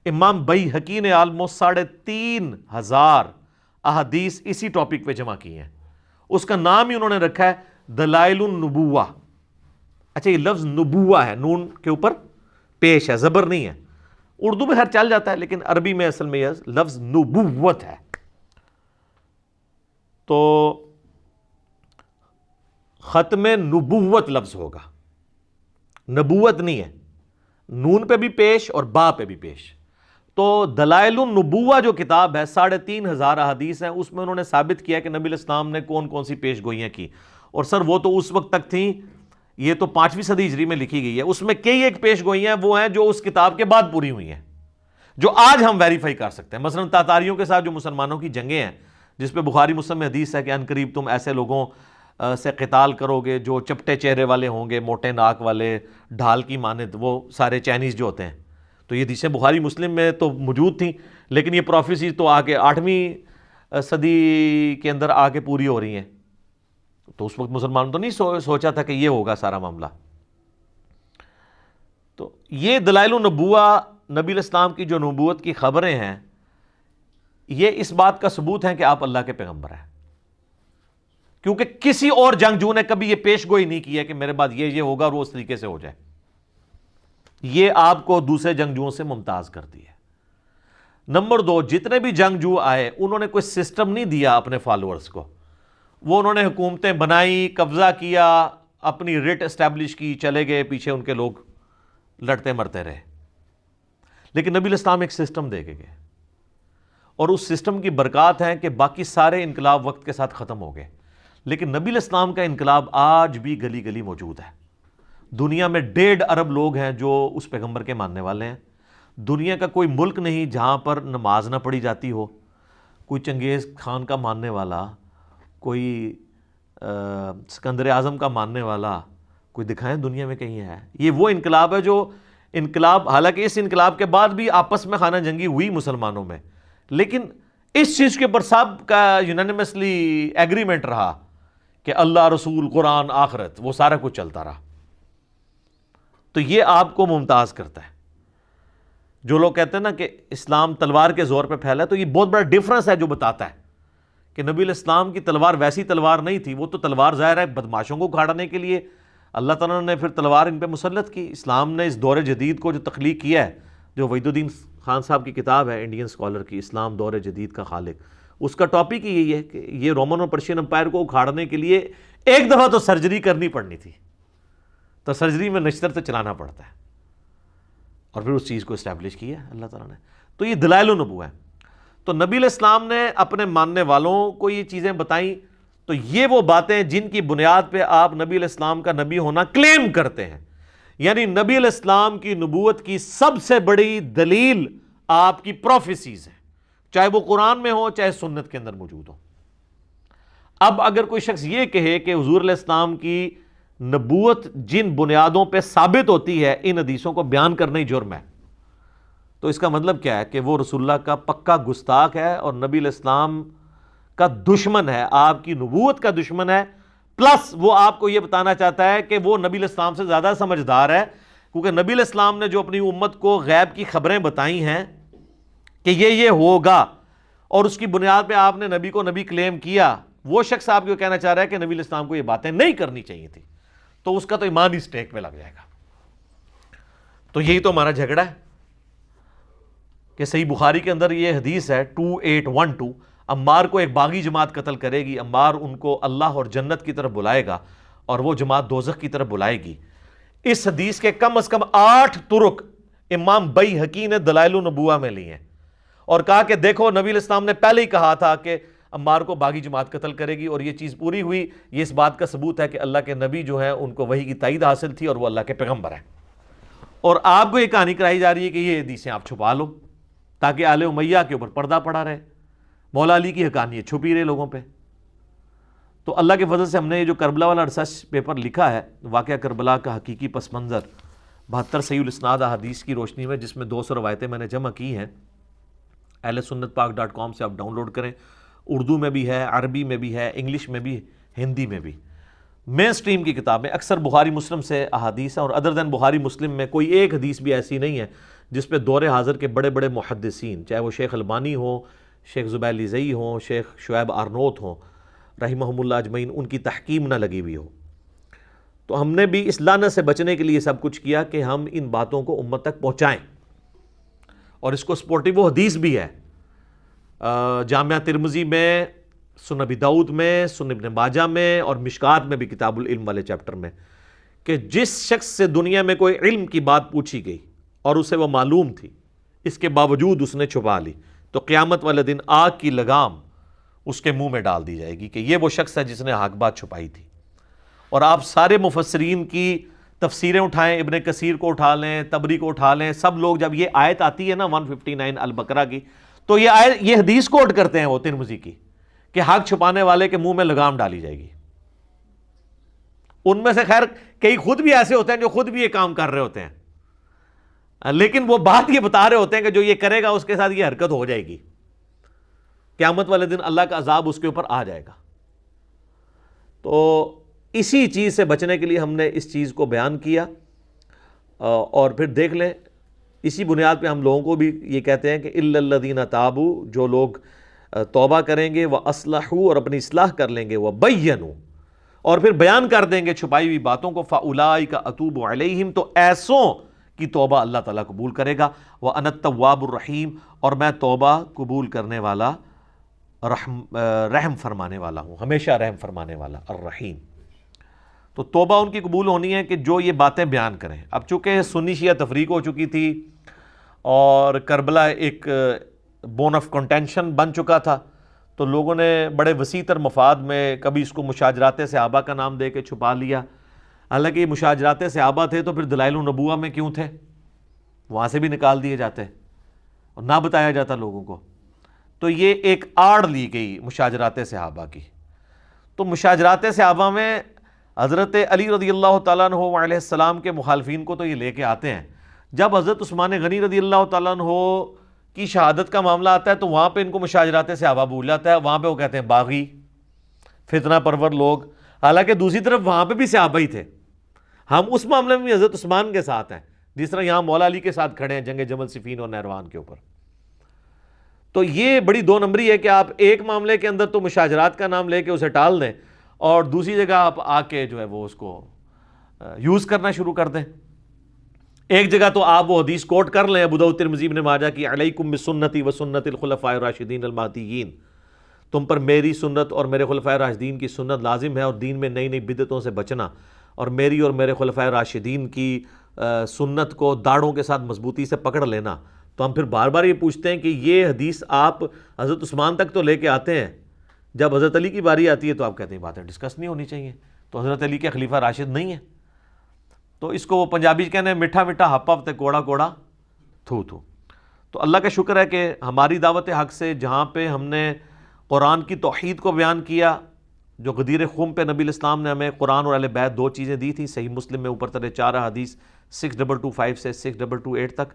Speaker 2: امام بیہقی نے آلموسٹ 3500 احادیث اسی ٹاپک پہ جمع کی ہیں. اس کا نام ہی انہوں نے رکھا ہے دلائل النبوہ. اچھا یہ لفظ نبوہ ہے, نون کے اوپر پیش ہے, زبر نہیں ہے. اردو میں ہر چل جاتا ہے لیکن عربی میں اصل میں یہ لفظ نبوت ہے. تو ختم نبوت لفظ ہوگا, نبوت نہیں ہے, نون پہ بھی پیش اور با پہ بھی پیش. تو دلائل النبوہ جو کتاب ہے 3500 احادیث ہیں, اس میں انہوں نے ثابت کیا کہ نبی علیہ السلام نے کون کون سی پیش گوئیاں کی. اور سر وہ تو اس وقت تک تھیں, یہ تو 5ویں صدی ہجری میں لکھی گئی ہے. اس میں کئی ایک پیش گوئیاں وہ ہیں جو اس کتاب کے بعد پوری ہوئی ہیں, جو آج ہم ویریفائی کر سکتے ہیں. مثلا تاتاریوں کے ساتھ جو مسلمانوں کی جنگیں ہیں, جس پہ بخاری مسلم میں حدیث ہے کہ ان قریب تم ایسے لوگوں سے قتال کرو گے جو چپٹے چہرے والے ہوں گے, موٹے ناک والے, ڈھال کی مانند, وہ سارے چائنیز جو ہوتے ہیں. تو یہ حدیثیں بخاری مسلم میں تو موجود تھیں, لیکن یہ پروفیسی تو آ کے 8ویں صدی کے اندر آ کے پوری ہو رہی ہیں. تو اس وقت مسلمانوں تو نہیں سوچا تھا کہ یہ ہوگا سارا معاملہ. تو یہ دلائل النبوہ، نبی الاسلام کی جو نبوت کی خبریں ہیں، یہ اس بات کا ثبوت ہے کہ آپ اللہ کے پیغمبر ہیں. کیونکہ کسی اور جنگجو نے کبھی یہ پیش گوئی نہیں کی ہے کہ میرے بعد یہ ہوگا اور وہ اس طریقے سے ہو جائے. یہ آپ کو دوسرے جنگجوؤں سے ممتاز کرتی ہے. نمبر 2، جتنے بھی جنگجو آئے انہوں نے کوئی سسٹم نہیں دیا اپنے فالوورز کو. وہ انہوں نے حکومتیں بنائی، قبضہ کیا، اپنی رٹ اسٹیبلش کی، چلے گئے، پیچھے ان کے لوگ لڑتے مرتے رہے. لیکن نبی الاسلام ایک سسٹم دے کے گئے، اور اس سسٹم کی برکات ہیں کہ باقی سارے انقلاب وقت کے ساتھ ختم ہو گئے، لیکن نبی الاسلام کا انقلاب آج بھی گلی گلی موجود ہے. دنیا میں 1.5 ارب لوگ ہیں جو اس پیغمبر کے ماننے والے ہیں. دنیا کا کوئی ملک نہیں جہاں پر نماز نہ پڑھی جاتی ہو. کوئی چنگیز خان کا ماننے والا، کوئی سکندر اعظم کا ماننے والا کوئی دکھائیں دنیا میں کہیں ہے؟ یہ وہ انقلاب ہے جو انقلاب، حالانکہ اس انقلاب کے بعد بھی آپس میں خانہ جنگی ہوئی مسلمانوں میں، لیکن اس چیز کے اوپر سب کا یونانیمسلی ایگریمنٹ رہا کہ اللہ، رسول، قرآن، آخرت، وہ سارا کچھ چلتا رہا. تو یہ آپ کو ممتاز کرتا ہے. جو لوگ کہتے ہیں نا کہ اسلام تلوار کے زور پہ پھیلا ہے، تو یہ بہت بڑا ڈیفرنس ہے جو بتاتا ہے کہ نبی الاسلام کی تلوار ویسی تلوار نہیں تھی. وہ تو تلوار ظاہر ہے بدماشوں کو اکھاڑنے کے لیے اللہ تعالیٰ نے پھر تلوار ان پہ مسلط کی. اسلام نے اس دور جدید کو جو تخلیق کیا ہے، جو وحید الدین خان صاحب کی کتاب ہے انڈین اسکالر کی، اسلام دور جدید کا خالق، اس کا ٹاپک ہی یہی ہے کہ یہ رومن اور پرشین امپائر کو اکھاڑنے کے لیے ایک دفعہ تو سرجری کرنی پڑنی تھی. تو سرجری میں نشتر تو چلانا پڑتا ہے، اور پھر اس چیز کو اسٹیبلش کیا ہے اللہ تعالیٰ نے. تو یہ دلائل النبوہ ہے. تو نبی الاسلام نے اپنے ماننے والوں کو یہ چیزیں بتائیں. تو یہ وہ باتیں جن کی بنیاد پہ آپ نبی الاسلام کا نبی ہونا کلیم کرتے ہیں. یعنی نبی الاسلام کی نبوت کی سب سے بڑی دلیل آپ کی پروفیسیز ہیں، چاہے وہ قرآن میں ہو چاہے سنت کے اندر موجود ہو. اب اگر کوئی شخص یہ کہے کہ حضور علیہ السلام کی نبوت جن بنیادوں پہ ثابت ہوتی ہے ان حدیثوں کو بیان کرنا ہی جرم ہے، تو اس کا مطلب کیا ہے کہ وہ رسول اللہ کا پکا گستاخ ہے اور نبی علیہ السلام کا دشمن ہے، آپ کی نبوت کا دشمن ہے. پلس وہ آپ کو یہ بتانا چاہتا ہے کہ وہ نبی علیہ السلام سے زیادہ سمجھدار ہے، کیونکہ نبی علیہ السلام نے جو اپنی امت کو غیب کی خبریں بتائی ہیں کہ یہ ہوگا، اور اس کی بنیاد پہ آپ نے نبی کو نبی کلیم کیا، وہ شخص آپ کو کہنا چاہ رہا ہے کہ نبی علیہ السلام کو یہ باتیں نہیں کرنی چاہیے تھی، تو اس کا تو ایمان ہی اسٹیک پہ لگ جائے گا. تو یہی تو ہمارا جھگڑا ہے کہ صحیح بخاری کے اندر یہ حدیث ہے 2812، عمار کو ایک باغی جماعت قتل کرے گی، عمار ان کو اللہ اور جنت کی طرف بلائے گا اور وہ جماعت دوزخ کی طرف بلائے گی. اس حدیث کے کم از کم 8 طرق امام بیہقی نے دلائل النبوہ میں لی ہیں، اور کہا کہ دیکھو نبی علیہ السلام نے پہلے ہی کہا تھا کہ عمار کو باغی جماعت قتل کرے گی، اور یہ چیز پوری ہوئی. یہ اس بات کا ثبوت ہے کہ اللہ کے نبی جو ہیں ان کو وحی کی تائید حاصل تھی اور وہ اللہ کے پیغمبر ہیں. اور آپ کو یہ کہانی کرائی جا رہی ہے کہ یہ حدیثیں آپ چھپا لو تاکہ آل امیہ کے اوپر پردہ پڑا رہے، مولا علی کی حقانیت چھپی رہے لوگوں پہ. تو اللہ کے فضل سے ہم نے یہ جو کربلا والا ریسرچ پیپر لکھا ہے، واقعہ کربلا کا حقیقی پس منظر 72 صحیح الاسناد احادیث کی روشنی میں، جس میں 200 روایتیں میں نے جمع کی ہیں، اہل سنت پاک.com سے آپ ڈاؤن لوڈ کریں. اردو میں بھی ہے، عربی میں بھی ہے، انگلش میں بھی، ہندی میں بھی. مین سٹریم کی کتاب میں اکثر بخاری مسلم سے احادیث ہیں، اور ادر دین بخاری مسلم میں کوئی ایک حدیث بھی ایسی نہیں ہے جس پہ دور حاضر کے بڑے بڑے محدثین، چاہے وہ شیخ البانی ہوں، شیخ زبیر لیزئی ہوں، شیخ شعیب آرنوت ہوں رحمہم اللہ اجمعین، ان کی تحکیم نہ لگی ہوئی ہو. تو ہم نے بھی اس لعنت سے بچنے کے لیے سب کچھ کیا کہ ہم ان باتوں کو امت تک پہنچائیں، اور اس کو سپورٹیو وہ حدیث بھی ہے جامعہ ترمذی میں، سنن ابی داؤد میں، سنن ابن ماجہ میں، اور مشکات میں بھی کتاب العلم والے چیپٹر میں، کہ جس شخص سے دنیا میں کوئی علم کی بات پوچھی گئی اور اسے وہ معلوم تھی، اس کے باوجود اس نے چھپا لی، تو قیامت والے دن آگ کی لگام اس کے منہ میں ڈال دی جائے گی کہ یہ وہ شخص ہے جس نے حق بات چھپائی تھی. اور آپ سارے مفسرین کی تفسیریں اٹھائیں، ابن کثیر کو اٹھا لیں، طبری کو اٹھا لیں، سب لوگ جب یہ آیت آتی ہے نا 159 البقرہ کی، تو یہ حدیث کوٹ کرتے ہیں وہ ترمذی کی کہ حق چھپانے والے کے منہ میں لگام ڈالی جائے گی. ان میں سے خیر کئی خود بھی ایسے ہوتے ہیں جو خود بھی یہ کام کر رہے ہوتے ہیں، لیکن وہ بات یہ بتا رہے ہوتے ہیں کہ جو یہ کرے گا اس کے ساتھ یہ حرکت ہو جائے گی، قیامت والے دن اللہ کا عذاب اس کے اوپر آ جائے گا. تو اسی چیز سے بچنے کے لیے ہم نے اس چیز کو بیان کیا، اور پھر دیکھ لیں اسی بنیاد پہ ہم لوگوں کو بھی یہ کہتے ہیں کہ الا الذین تابوا، جو لوگ توبہ کریں گے، واصلحوا، اور اپنی اصلاح کر لیں گے، وبینوا، اور پھر بیان کر دیں گے چھپائی ہوئی باتوں کو، فاولئک اتوب علیہم، تو ایسوں کی توبہ اللہ تعالیٰ قبول کرے گا، وانا التواب الرحیم، اور میں توبہ قبول کرنے والا، رحم فرمانے والا ہوں، ہمیشہ رحم فرمانے والا، الرحیم۔ تو توبہ ان کی قبول ہونی ہے کہ جو یہ باتیں بیان کریں۔ اب چونکہ سنی شیعہ تفریق ہو چکی تھی اور کربلا ایک بون آف کنٹینشن بن چکا تھا، تو لوگوں نے بڑے وسیع تر مفاد میں کبھی اس کو مشاجرات صحابہ کا نام دے کے چھپا لیا، حالانکہ یہ مشاجرات صحابہ تھے تو پھر دلائل النبوہ میں کیوں تھے؟ وہاں سے بھی نکال دیے جاتے اور نہ بتایا جاتا لوگوں کو۔ تو یہ ایک آڑ لی گئی مشاجرات صحابہ کی۔ تو مشاجرات صحابہ میں حضرت علی رضی اللہ تعالیٰ عنہ علیہ السلام کے مخالفین کو تو یہ لے کے آتے ہیں، جب حضرت عثمان غنی رضی اللہ تعالیٰ عنہ کی شہادت کا معاملہ آتا ہے تو وہاں پہ ان کو مشاجرات صحابہ بھول جاتا ہے، وہاں پہ وہ کہتے ہیں باغی، فتنہ پرور لوگ، حالانکہ دوسری طرف وہاں پہ بھی صحابہ ہی تھے۔ ہم اس معاملے میں بھی حضرت عثمان کے ساتھ ہیں، جس طرح یہاں مولا علی کے ساتھ کھڑے ہیں جنگ جمل صفین اور نہروان کے اوپر۔ تو یہ بڑی دو نمبری ہے کہ آپ ایک معاملے کے اندر تو مشاجرات کا نام لے کے اسے ٹال دیں، اور دوسری جگہ آپ آ کے جو ہے وہ اس کو یوز کرنا شروع کر دیں۔ ایک جگہ تو آپ وہ حدیث کوٹ کر لیں ابو داؤد ترمذی ابن ماجہ کی، علیکم بسنتی و سنت الخلفاء الراشدین المہدیین، تم پر میری سنت اور میرے خلفائے راشدین کی سنت لازم ہے، اور دین میں نئی نئی بدعتوں سے بچنا، اور میری اور میرے خلفائے راشدین کی سنت کو داڑھوں کے ساتھ مضبوطی سے پکڑ لینا۔ تو ہم پھر بار بار یہ پوچھتے ہیں کہ یہ حدیث آپ حضرت عثمان تک تو لے کے آتے ہیں، جب حضرت علی کی باری آتی ہے تو آپ کہتے ہیں باتیں ڈسکس نہیں ہونی چاہیے، تو حضرت علی کے خلیفہ راشد نہیں ہیں۔ تو اس کو وہ پنجابی کہنے ہیں میٹھا میٹھا ہپ ہپ تے کوڑا کوڑا تھو تھو۔ تو اللہ کا شکر ہے کہ ہماری دعوت حق سے جہاں پہ ہم نے قرآن کی توحید کو بیان کیا، جو غدیر خم پہ نبی الاسلام نے ہمیں قرآن اور اہل بیت دو چیزیں دی تھیں، صحیح مسلم میں اوپر ترے 4 حدیث 6225 سے 6228 تک،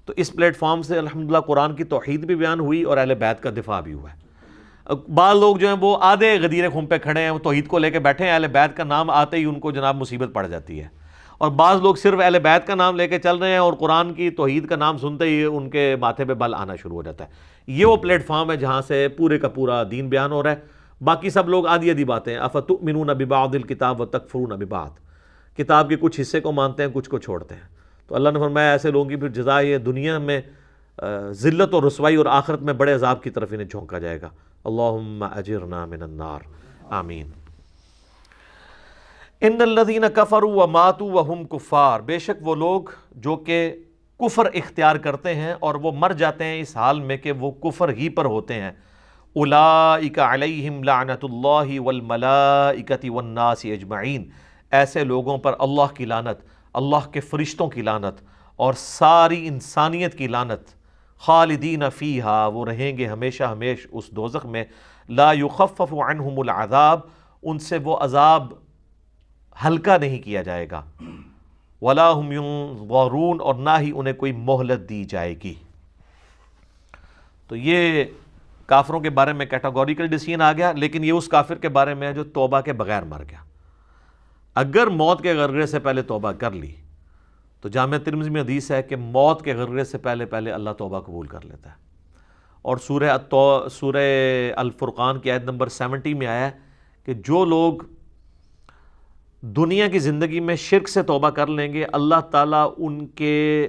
Speaker 2: تو اس پلیٹ فارم سے الحمدللہ قرآن کی توحید بھی بیان ہوئی اور اہل بیت کا دفاع بھی ہوا ہے۔ بعض لوگ جو ہیں وہ آدھے غدیر خم پہ کھڑے ہیں، وہ توحید کو لے کے بیٹھے ہیں، اہل بیت کا نام آتے ہی ان کو جناب مصیبت پڑ جاتی ہے، اور بعض لوگ صرف اہل بیت کا نام لے کے چل رہے ہیں اور قرآن کی توحید کا نام سنتے ہی ان کے ماتھے پہ بل آنا شروع ہو جاتا ہے۔ یہ وہ پلیٹ فارم ہے جہاں سے پورے کا پورا دین بیان ہو رہا ہے۔ باقی سب لوگ آدھی آدھی باتیں، افتؤمنون ببعض الکتاب وتکفرون ببعض، کتاب کے کچھ حصے کو مانتے ہیں کچھ کو چھوڑتے ہیں۔ تو اللہ نے فرمایا ایسے لوگوں کی پھر جزا یہ دنیا میں ذلت اور رسوائی، اور آخرت میں بڑے عذاب کی طرف انہیں جھونکا جائے گا۔ اللہم اجرنا من النار، آمین۔ ان الذین کفروا وماتوا وہم کفار، بے شک وہ لوگ جو کہ کفر اختیار کرتے ہیں اور وہ مر جاتے ہیں اس حال میں کہ وہ کفر ہی پر ہوتے ہیں، اولئک علیہم لعنت اللہ والملائکۃ والناس اجمعین، ایسے لوگوں پر اللہ کی لعنت، اللہ کے فرشتوں کی لعنت اور ساری انسانیت کی لعنت، خالدین فیہا، وہ رہیں گے ہمیشہ ہمیش اس دوزخ میں، لا یخفف عنہم العذاب، ان سے وہ عذاب ہلکا نہیں کیا جائے گا، ولا ہم ینظرون، اور نہ ہی انہیں کوئی مہلت دی جائے گی۔ تو یہ کافروں کے بارے میں کیٹاگوریکل ڈیسیژن آ گیا، لیکن یہ اس کافر کے بارے میں ہے جو توبہ کے بغیر مر گیا۔ اگر موت کے غرغرے سے پہلے توبہ کر لی تو جامع ترمذی میں حدیث ہے کہ موت کے غرغرے سے پہلے اللہ توبہ قبول کر لیتا ہے۔ اور سورہ الفرقان کی آیت نمبر 70 میں آیا ہے کہ جو لوگ دنیا کی زندگی میں شرک سے توبہ کر لیں گے، اللہ تعالیٰ ان کے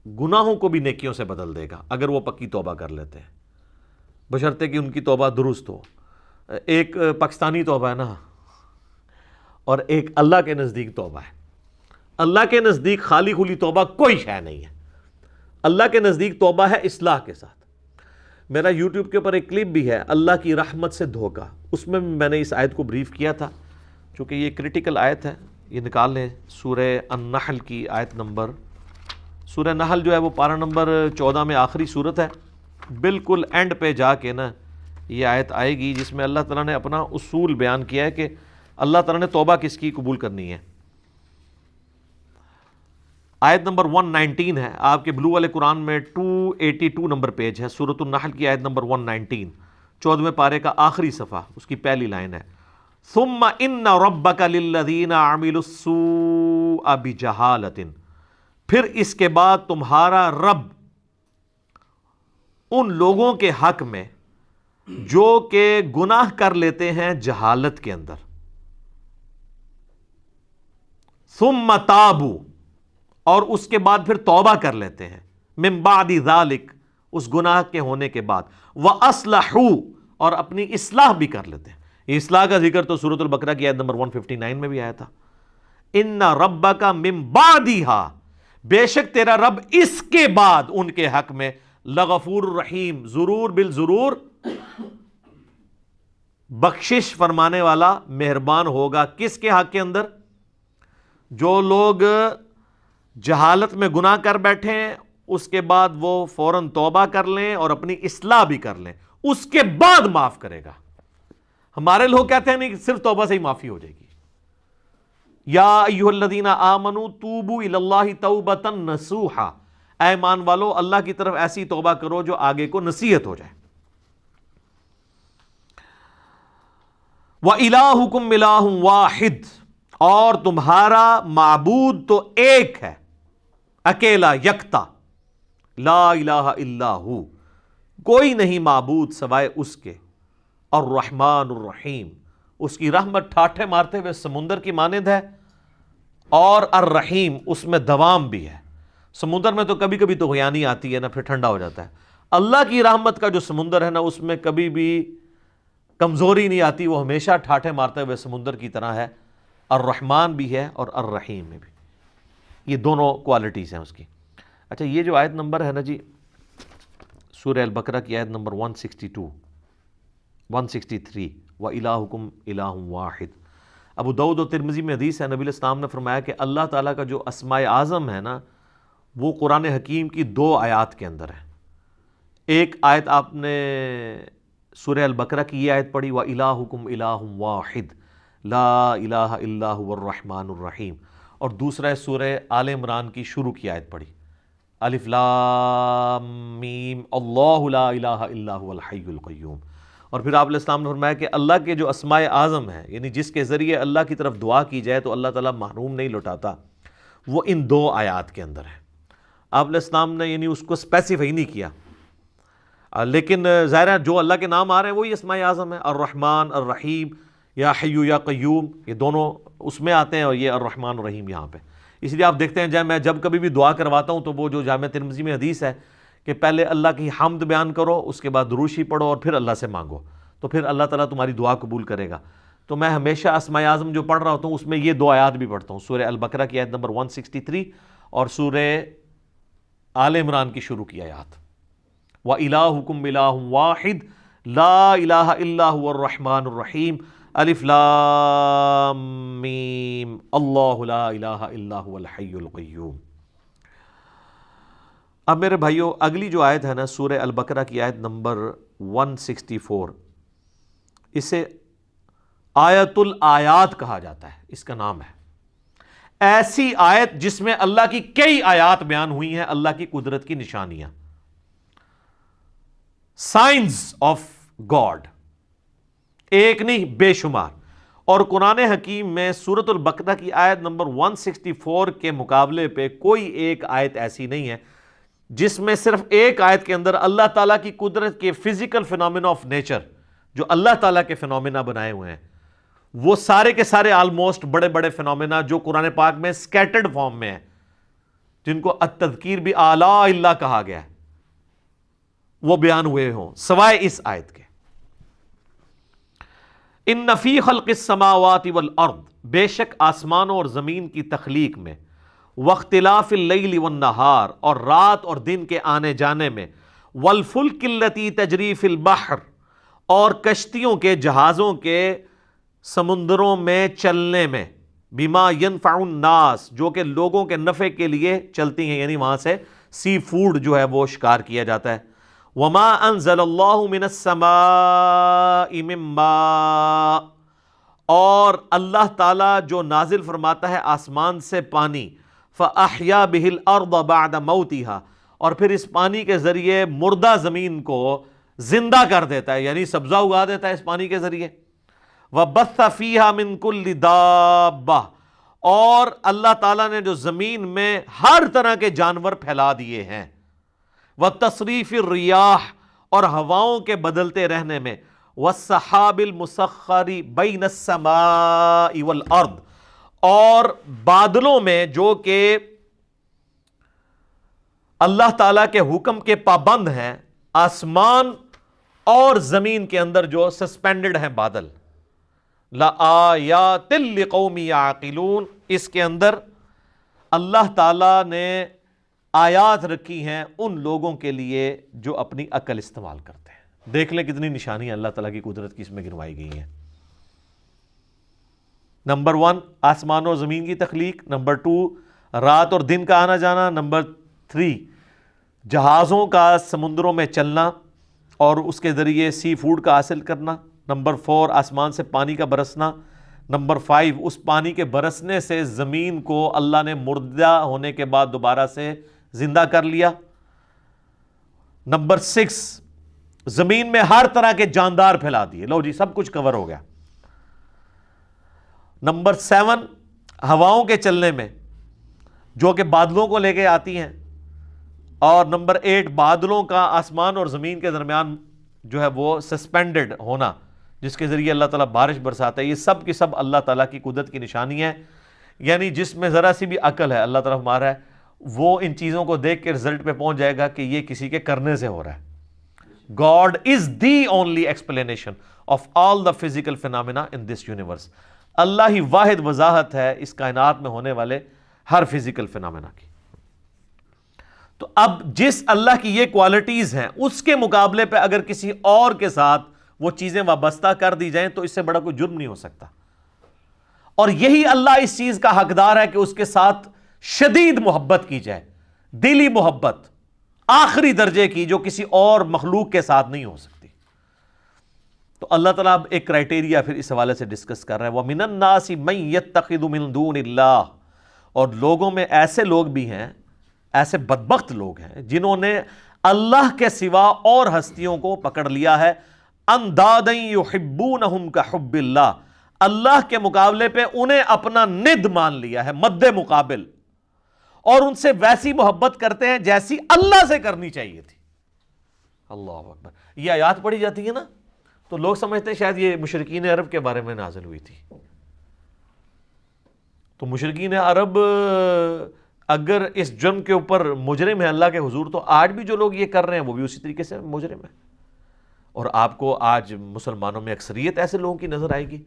Speaker 2: گناہوں کو بھی نیکیوں سے بدل دے گا اگر وہ پکی توبہ کر لیتے ہیں، بشرطے کہ ان کی توبہ درست ہو۔ ایک پاکستانی توبہ ہے نا، اور ایک اللہ کے نزدیک توبہ ہے۔ اللہ کے نزدیک خالی خلی توبہ کوئی شے نہیں ہے، اللہ کے نزدیک توبہ ہے اصلاح کے ساتھ۔ میرا یوٹیوب کے اوپر ایک کلپ بھی ہے، اللہ کی رحمت سے دھوکہ، اس میں نے اس آیت کو بریف کیا تھا، چونکہ یہ کریٹیکل آیت ہے، یہ نکال لیں سورہ النحل کی آیت نمبر، سورہ نحل جو ہے وہ پارہ نمبر 14 میں آخری صورت ہے، بالکل اینڈ پہ جا کے نا یہ آیت آئے گی جس میں اللہ تعالیٰ نے اپنا اصول بیان کیا ہے کہ اللہ تعالیٰ نے توبہ کس کی قبول کرنی ہے۔ آیت نمبر 119 ہے آپ کے بلو والے قرآن میں، 282 نمبر پیج ہے، سورۃ النحل کی آیت نمبر 119، 14ویں پارے کا آخری صفحہ، اس کی پہلی لائن ہے، ثم ان ربک للذین عملوا السوء بجہالۃ، پھر اس کے بعد تمہارا رب ان لوگوں کے حق میں جو کہ گناہ کر لیتے ہیں جہالت کے اندر، ثم تابوا، اور اس کے بعد پھر توبہ کر لیتے ہیں، من بعد ذالک، اس گناہ کے ہونے کے بعد، وَأَصْلَحُوا، اور اپنی اصلاح بھی کر لیتے ہیں۔ یہ اصلاح کا ذکر تو سورۃ البقرہ کی آیت نمبر 159 میں بھی آیا تھا، ان ربک من بعدہا، بے شک تیرا رب اس کے بعد ان کے حق میں لغفور الرحیم، ضرور بالضرور بخشش فرمانے والا، مہربان ہوگا۔ کس کے حق کے اندر؟ جو لوگ جہالت میں گناہ کر بیٹھے ہیں، اس کے بعد وہ فوراً توبہ کر لیں اور اپنی اصلاح بھی کر لیں، اس کے بعد معاف کرے گا۔ ہمارے لوگ کہتے ہیں نہیں، صرف توبہ سے ہی معافی ہو جائے گی۔ یا ایھا الذین آمنوا توبوا الی اللہ توبۃ نصوحا، اے ایمان والو اللہ کی طرف ایسی توبہ کرو جو آگے کو نصیحت ہو جائے۔ وَإِلَٰهُكُمْ إِلَٰهٌ وَاحِدٌ، اور تمہارا معبود تو ایک ہے، اکیلا، یکتا، لا الہ الا ہو، کوئی نہیں معبود سوائے اس کے، الرحمن الرحیم، اس کی رحمت ٹھاٹھے مارتے ہوئے سمندر کی مانند ہے، اور الرحیم، اس میں دوام بھی ہے۔ سمندر میں تو کبھی کبھی طغیانی آتی ہے نا، پھر ٹھنڈا ہو جاتا ہے۔ اللہ کی رحمت کا جو سمندر ہے نا، اس میں کبھی بھی کمزوری نہیں آتی، وہ ہمیشہ ٹھاٹھے مارتے ہوئے سمندر کی طرح ہے۔ الرحمن بھی ہے اور الرحیم میں بھی، یہ دونوں کوالٹیز ہیں اس کی۔ اچھا، یہ جو آیت نمبر ہے نا جی، سورہ البقرہ کی آیت نمبر 162 163، وَإِلَٰهُكُمْ إِلَٰهٌ وَاحِدٌ، ابو داؤد و ترمذی میں حدیث ہے، نبی علیہ السلام نے فرمایا کہ اللہ تعالیٰ کا جو اسماء اعظم ہے نا، وہ قرآن حکیم کی 2 آیات کے اندر ہے۔ ایک آیت آپ نے سورہ البقرہ کی یہ آیت پڑھی، وَإِلَٰهُكُمْ إِلَٰهٌ وَاحِدٌ لَا إِلَٰهَ إِلَّا هُوَ الرَّحْمَٰنُ الرَّحِيمُ، اور دوسرا ہے سورہ آل عمران کی شروع کی آیت پڑھی، الف لام میم اللہ لا الہ الا هو الحی القیوم۔ اور پھر آپ علیہ السلام نے فرمایا کہ اللہ کے جو اسماء اعظم ہیں، یعنی جس کے ذریعے اللہ کی طرف دعا کی جائے تو اللہ تعالیٰ محروم نہیں لوٹاتا، وہ ان 2 آیات کے اندر ہے۔ آپ علیہ السلام نے یعنی اس کو اسپیسیفائی نہیں کیا، لیکن ظاہر ہے جو اللہ کے نام آ رہے ہیں وہی اسماء اعظم ہیں، الرحمن، الرحیم، یا حی یا قیوم، یہ دونوں اس میں آتے ہیں، اور یہ الرحمن الرحیم یہاں پہ۔ اس لیے آپ دیکھتے ہیں میں جب کبھی بھی دعا کرواتا ہوں تو وہ جو جامع ترمذی میں حدیث ہے کہ پہلے اللہ کی حمد بیان کرو، اس کے بعد دروشی پڑھو، اور پھر اللہ سے مانگو، تو پھر اللہ تعالیٰ تمہاری دعا قبول کرے گا۔ تو میں ہمیشہ اسماء اعظم جو پڑھ رہا ہوتا ہوں اس میں یہ 2 آیات بھی پڑھتا ہوں، سورہ البقرہ کی آیت نمبر 163 اور سورہ آل عمران کی شروع کی آیات، وَإِلَٰهُكُمْ إِلَٰهٌ وَاحِدٌ لَا الہ الا هو الرحمن الرحیم، الف لام میم اللہ لا الہ الا هو الحی القیوم۔ اب میرے بھائیو، اگلی جو آیت ہے نا سورہ البقرہ کی آیت نمبر 164، اسے آیت الآیات کہا جاتا ہے، اس کا نام ہے۔ ایسی آیت جس میں اللہ کی کئی آیات بیان ہوئی ہیں، اللہ کی قدرت کی نشانیاں، سائنز آف گاڈ، ایک نہیں بے شمار۔ اور قرآن حکیم میں سورۃ البقرہ کی آیت نمبر 164 کے مقابلے پہ کوئی ایک آیت ایسی نہیں ہے جس میں صرف ایک آیت کے اندر اللہ تعالیٰ کی قدرت کے فزیکل فینومینا آف نیچر، جو اللہ تعالیٰ کے فینومینا بنائے ہوئے ہیں، وہ سارے کے سارے آلموسٹ بڑے بڑے فینومینا جو قرآن پاک میں سکیٹرڈ فارم میں ہیں، جن کو التذکیر بھی آلاء اللہ کہا گیا ہے، وہ بیان ہوئے ہوں، سوائے اس آیت کے۔ ان فی خلق السماوات والارض، بے شک آسمانوں اور زمین کی تخلیق میں، واختلاف اللیل والنہار، اور رات اور دن کے آنے جانے میں، والفلک التی تجری فی البحر، اور کشتیوں کے، جہازوں کے سمندروں میں چلنے میں، بما ینفع الناس، جو کہ لوگوں کے نفع کے لیے چلتی ہیں، یعنی وہاں سے سی فوڈ جو ہے وہ شکار کیا جاتا ہے۔ وما انزل اللہ من السماء من ماء، اور اللہ تعالیٰ جو نازل فرماتا ہے آسمان سے پانی، فاحیا بہ الارض بعد موتها، اور پھر اس پانی کے ذریعے مردہ زمین کو زندہ کر دیتا ہے، یعنی سبزہ اگا دیتا ہے اس پانی کے ذریعے۔ وَبَثَّ فِيهَا مِن كُلِّ دَابَّةٍ، اور اللہ تعالیٰ نے جو زمین میں ہر طرح کے جانور پھیلا دیے ہیں، وَتَصْرِيفِ الرِّيَاحِ، اور ہواؤں کے بدلتے رہنے میں، وَالسَّحَابِ الْمُسَخَّرِ بَيْنَ السَّمَاءِ وَالْأَرْضِ، اور بادلوں میں جو کہ اللہ تعالیٰ کے حکم کے پابند ہیں، آسمان اور زمین کے اندر جو سسپینڈڈ ہیں بادل، لَآيَاتٍ لِقَوْمٍ يَعْقِلُونَ، اس کے اندر اللہ تعالیٰ نے آیات رکھی ہیں ان لوگوں کے لیے جو اپنی عقل استعمال کرتے ہیں۔ دیکھ لیں کتنی نشانیاں اللہ تعالیٰ کی قدرت کی اس میں گنوائی گئی ہیں۔ نمبر 1 آسمان اور زمین کی تخلیق، نمبر 2 رات اور دن کا آنا جانا، نمبر 3 جہازوں کا سمندروں میں چلنا اور اس کے ذریعے سی فوڈ کا حاصل کرنا، نمبر 4 آسمان سے پانی کا برسنا، نمبر 5 اس پانی کے برسنے سے زمین کو اللہ نے مردہ ہونے کے بعد دوبارہ سے زندہ کر لیا، نمبر 6 زمین میں ہر طرح کے جاندار پھیلا دیے، لو جی سب کچھ کور ہو گیا، نمبر 7 ہواؤں کے چلنے میں جو کہ بادلوں کو لے کے آتی ہیں، اور نمبر 8 بادلوں کا آسمان اور زمین کے درمیان جو ہے وہ سسپینڈڈ ہونا، جس کے ذریعے اللہ تعالیٰ بارش برساتا ہے۔ یہ سب کی سب اللہ تعالیٰ کی قدرت کی نشانی ہے، یعنی جس میں ذرا سی بھی عقل ہے اللہ تعالیٰ ہمارا ہے، وہ ان چیزوں کو دیکھ کے رزلٹ پہ پہنچ جائے گا کہ یہ کسی کے کرنے سے ہو رہا ہے۔ God is the only explanation of all the physical phenomena in this universe۔ اللہ ہی واحد وضاحت ہے اس کائنات میں ہونے والے ہر فزیکل فینامنا کی۔ تو اب جس اللہ کی یہ کوالٹیز ہیں اس کے مقابلے پہ اگر کسی اور کے ساتھ وہ چیزیں وابستہ کر دی جائیں تو اس سے بڑا کوئی جرم نہیں ہو سکتا، اور یہی اللہ اس چیز کا حقدار ہے کہ اس کے ساتھ شدید محبت کی جائے، دلی محبت آخری درجے کی، جو کسی اور مخلوق کے ساتھ نہیں ہو سکتی۔ تو اللہ تعالیٰ اب ایک کرائٹیریا پھر اس حوالے سے ڈسکس کر رہے ہیں، وَمِنَ النَّاسِ مَن يَتَّخِذُ مِن دُونِ اللَّهِ، اور لوگوں میں ایسے لوگ بھی ہیں، ایسے بدبخت لوگ ہیں جنہوں نے اللہ کے سوا اور ہستیوں کو پکڑ لیا ہے، اندادً يُحِبُّونَهُمْ كَحُبِّ اللَّهِ، اللہ کے مقابلے پہ انہیں اپنا ند مان لیا ہے، مد مقابل، اور ان سے ویسی محبت کرتے ہیں جیسی اللہ سے کرنی چاہیے تھی۔ اللہ اکبر، یہ آیات پڑھی جاتی ہے نا تو لوگ سمجھتے ہیں شاید یہ مشرکین عرب کے بارے میں نازل ہوئی تھی۔ تو مشرکین عرب اگر اس جرم کے اوپر مجرم ہے اللہ کے حضور، تو آج بھی جو لوگ یہ کر رہے ہیں وہ بھی اسی طریقے سے مجرم ہیں۔ اور آپ کو آج مسلمانوں میں اکثریت ایسے لوگوں کی نظر آئے گی